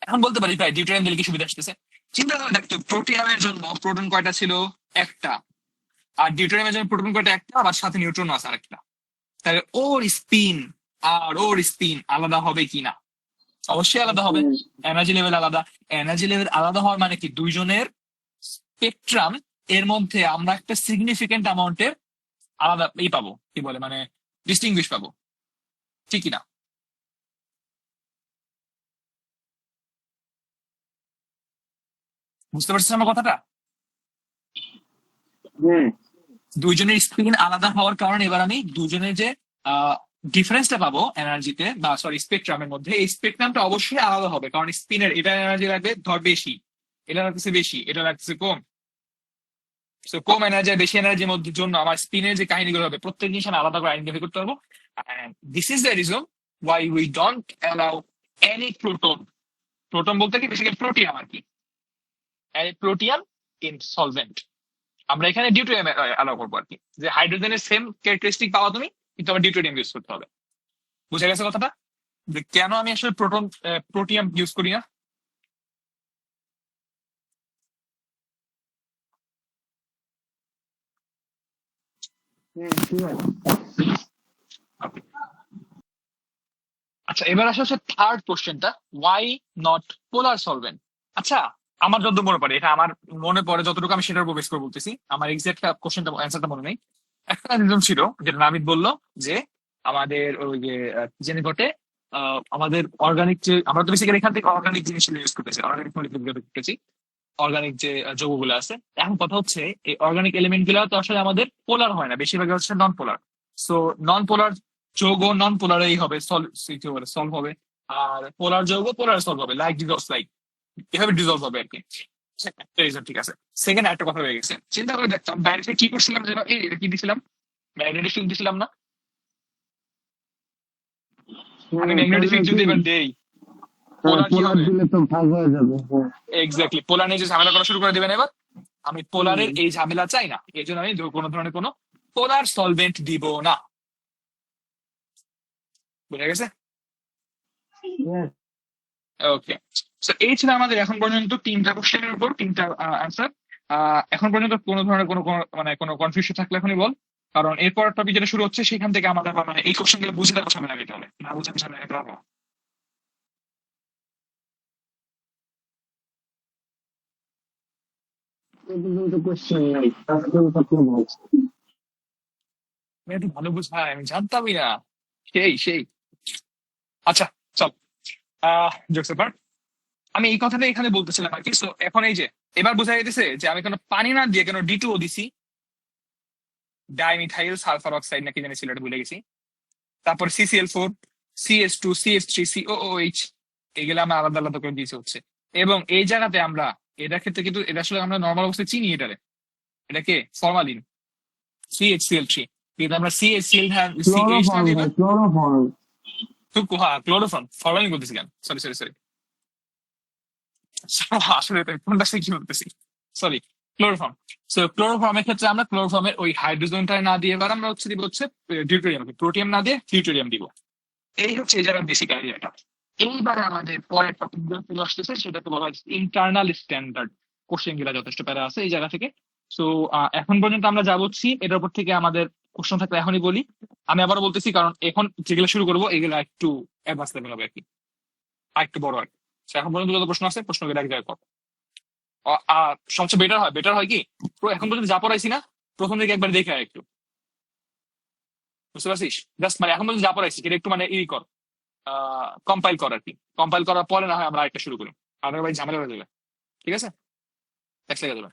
এখন বলতে পারি ভাই ডিউটেরিয়াম দিলে কি সুবিধা আসতেছে? চিন্তা করে দেখতো প্রোটিয়ামের জন্য প্রোটন কয়টা ছিল? একটা। আর ডিউটেরিয়ামের জন্য প্রোটন কয়টা? একটা, আবার সাথে নিউট্রন আছে আরেকটা। তাহলে ওর স্পিন আলাদা হবে কিনা? অবশ্যই আলাদা হবে। এনার্জি লেভেল আলাদা। এনার্জি লেভেল আলাদা হওয়ার মানে কি দুইজনের স্পেকট্রাম এর মধ্যে আমরা একটা সিগনিফিকেন্ট অ্যামাউন্টের আলাদা পাবো, কি বলে মানে ডিস্টিংগুইশ পাবো, ঠিক কিনা? বুঝতে পারছিস আমার কথাটা? দুইজনের স্পিন আলাদা হওয়ার কারণে এবার আমি দুজনের যে ডিফারেন্সটা পাবো এনার্জিতে বা সরি স্পেকট্রামের মধ্যে, এই স্পেকট্রামটা অবশ্যই আলাদা হবে। কারণ স্পিনের এটা এনার্জি লাগবে ধর বেশি, এটা লাগতেছে বেশি, এটা লাগতেছে কম। তো কম এনার্জি আর বেশি এনার্জির মধ্যে জন্য আমার স্পিনের যে কাহিনীগুলো হবে প্রত্যেক জিনিস আমি আলাদা করে আইডেন্টিফাই করতে পারবো। This is the reason why we don't allow any proton. Proton বলতে কি বেসিক্যালি প্রোটিয়াম আর কি, প্রোটিয়াম ইন সলভেন্ট। আমরা এখানে ডিউটেরিয়াম অ্যালাউ করবো আর কি, যে হাইড্রোজেনের সেম ক্যারেক্টারিস্টিক পাওয়া তুমি, কিন্তু আমার ডিউটেরিয়াম ইউজ করতে হবে। বুঝা গেছে কথাটা? যে কেন আমি আসলে প্রোটিয়াম ইউজ করি না? আচ্ছা এবার আসা হচ্ছে থার্ড কোশ্চেনটা, ওয়াই নট পোলার সলভেন্ট। আচ্ছা আমার যত মনে পড়ে, এটা আমার মনে পড়ে যতটুকু আমি সেটার উপর বেস করে বলতেছি, আমার এক্সাক্ট কোশ্চেনটা অ্যান্সারটা মনে নেই। একটা রিজন ছিল যেটা নাবিদ বললো যে আমাদের ওই যে কি জানি ঘটে, আমাদের অর্গানিক যে আমরা তো বেসিক্যালি এখান থেকে অর্গানিক জিনিস ইউজ করতেছি, অর্গানিক মলিকিউল করতেছি, অর্গানিক যে যৌগগুলো আছে। এখন কথা হচ্ছে এই অর্গানিক এলিমেন্ট গুলো তো আসলে আমাদের পোলার হয় না, বেশিরভাগ হচ্ছে নন পোলার। সো নন পোলার যৌগ নন পোলারেই হবে সলভ হবে, আর পোলার যৌগ পোলার সলভ হবে, লাইক ডিজলভ লাইক, এভাবে ডিজলভ হবে আর কি। একটা reason, ঠিক আছে। সেকেন্ড একটা কথা হয়ে গেছে, চিন্তা করে দেখতাম বাইরে থেকে কি করছিলাম যেন, এই এটা কি দিছিলাম? ম্যাগনেটিক ফিল্ড দিছিলাম না? আমি ম্যাগনেটিক ফিল্ড যদি এবার দেই, পোলার কি হবে? দিলে তো ভাগ হয়ে যাবে। এক্স্যাক্টলি, পোলার নিয়ে যে ঝামেলা করা শুরু করে দেবেন এবার। আমি পোলারের এই ঝামেলা চাই না, এই জন্য আমি কোনো ধরনের কোনো পোলার সলভেন্ট দিব না। বুঝা গেছে? ওকে, তো এই ছিল আমাদের এখন পর্যন্ত 3টা কোশ্চেনের উপর 3টা অ্যান্সার। এখন পর্যন্ত কোনো ধরনের মানে কোনো কনফিউশন থাকলে এখনই বল, কারণ এরপর টপিক যেটা শুরু হচ্ছে সেখান থেকে আমাদের আবার মানে এই কোশ্চেন গুলো বুঝে দেওয়ার ঝামেলা দিতে হবে, না বুঝে ঝামেলা দিতে হবে। আমি এত ভালো বুঝাই, আমি জানতামই না। সেই সেই আচ্ছা, চল জোকস এপার্ট, আমি এই কথাটা এখানে বলতেছিলাম আর কি। So, এখন এই যে এবার বোঝা যাইতেছে যে আমি কোনো পানি না দিয়ে কেন D2O দিছি, ডাইমিথাইল সালফার অক্সাইড নাকি জানি ছিল, এটা ভুলে গেছি। তারপর CCl4, CH2, CH3, COOH, এগুলো আমরা আলাদা আলাদা করে দিয়েছি হচ্ছে। এবং এই জায়গাতে আমরা এটার ক্ষেত্রে কিন্তু এটা আসলে আমরা নর্মাল অবস্থায় চিনি এটারে, এটাকে ফরমালিন CHCl3, কিন্তু আমরা CHCl CH না দিয়ে ক্লোরোফর্ম ফরমালিন বলতেছি কেন? সরি সরি সরি, আসলে এটা কোনটা কি বলতেছি, সরি, ক্লোরোফর্ম। সো ক্লোরোফর্মের ক্ষেত্রে আমরা ক্লোরোফর্মের ওই হাইড্রোজেনটা না দিয়ে এবার আমরা দিব হচ্ছে ডিউটেরিয়াম, প্রোটিয়াম না দিয়ে ডিউটেরিয়াম দিব। এই হচ্ছে এই জায়গার বেসিক আইডিয়াটা। এইবারে আমাদের পরের টপিক চলে আসতেছে, সেটাকে বলা হয় ইন্টারনাল স্ট্যান্ডার্ড। কোশ্চেন গুলা যথেষ্ট প্যারা আছে এই জায়গা থেকে। সো এখন পর্যন্ত আমরা যা বলছি এটার উপর থেকে আমাদের কোশ্চেন থাকলে এখনই বলি। আমি আবারও বলতেছি কারণ এখন যেগুলো শুরু করবো এগুলো একটু অ্যাডভান্স লেভেল হবে আর কি, আর একটু বড় আর কি। So, এখন পর্যন্ত যত প্রশ্ন আছে প্রশ্নগুলো এক জায়গায় কর। সবচেয়ে বেটার হয় কি, এখন পর্যন্ত যা পড়াইছি না প্রথম দিকে একবার দেখে আয় একটু। বুঝতে পারছিস? জাস্ট মানে এখন পর্যন্ত যা পড়াইছি এটা একটু মানে ই কর, কম্পাইল কর আর কি। কম্পাইল করার পরে না হয় আমরা একটা শুরু করি, আদারওয়াইজ ঝামেলা হয়ে যাবে। ঠিক আছে, টেক্সট লেগে যাবে।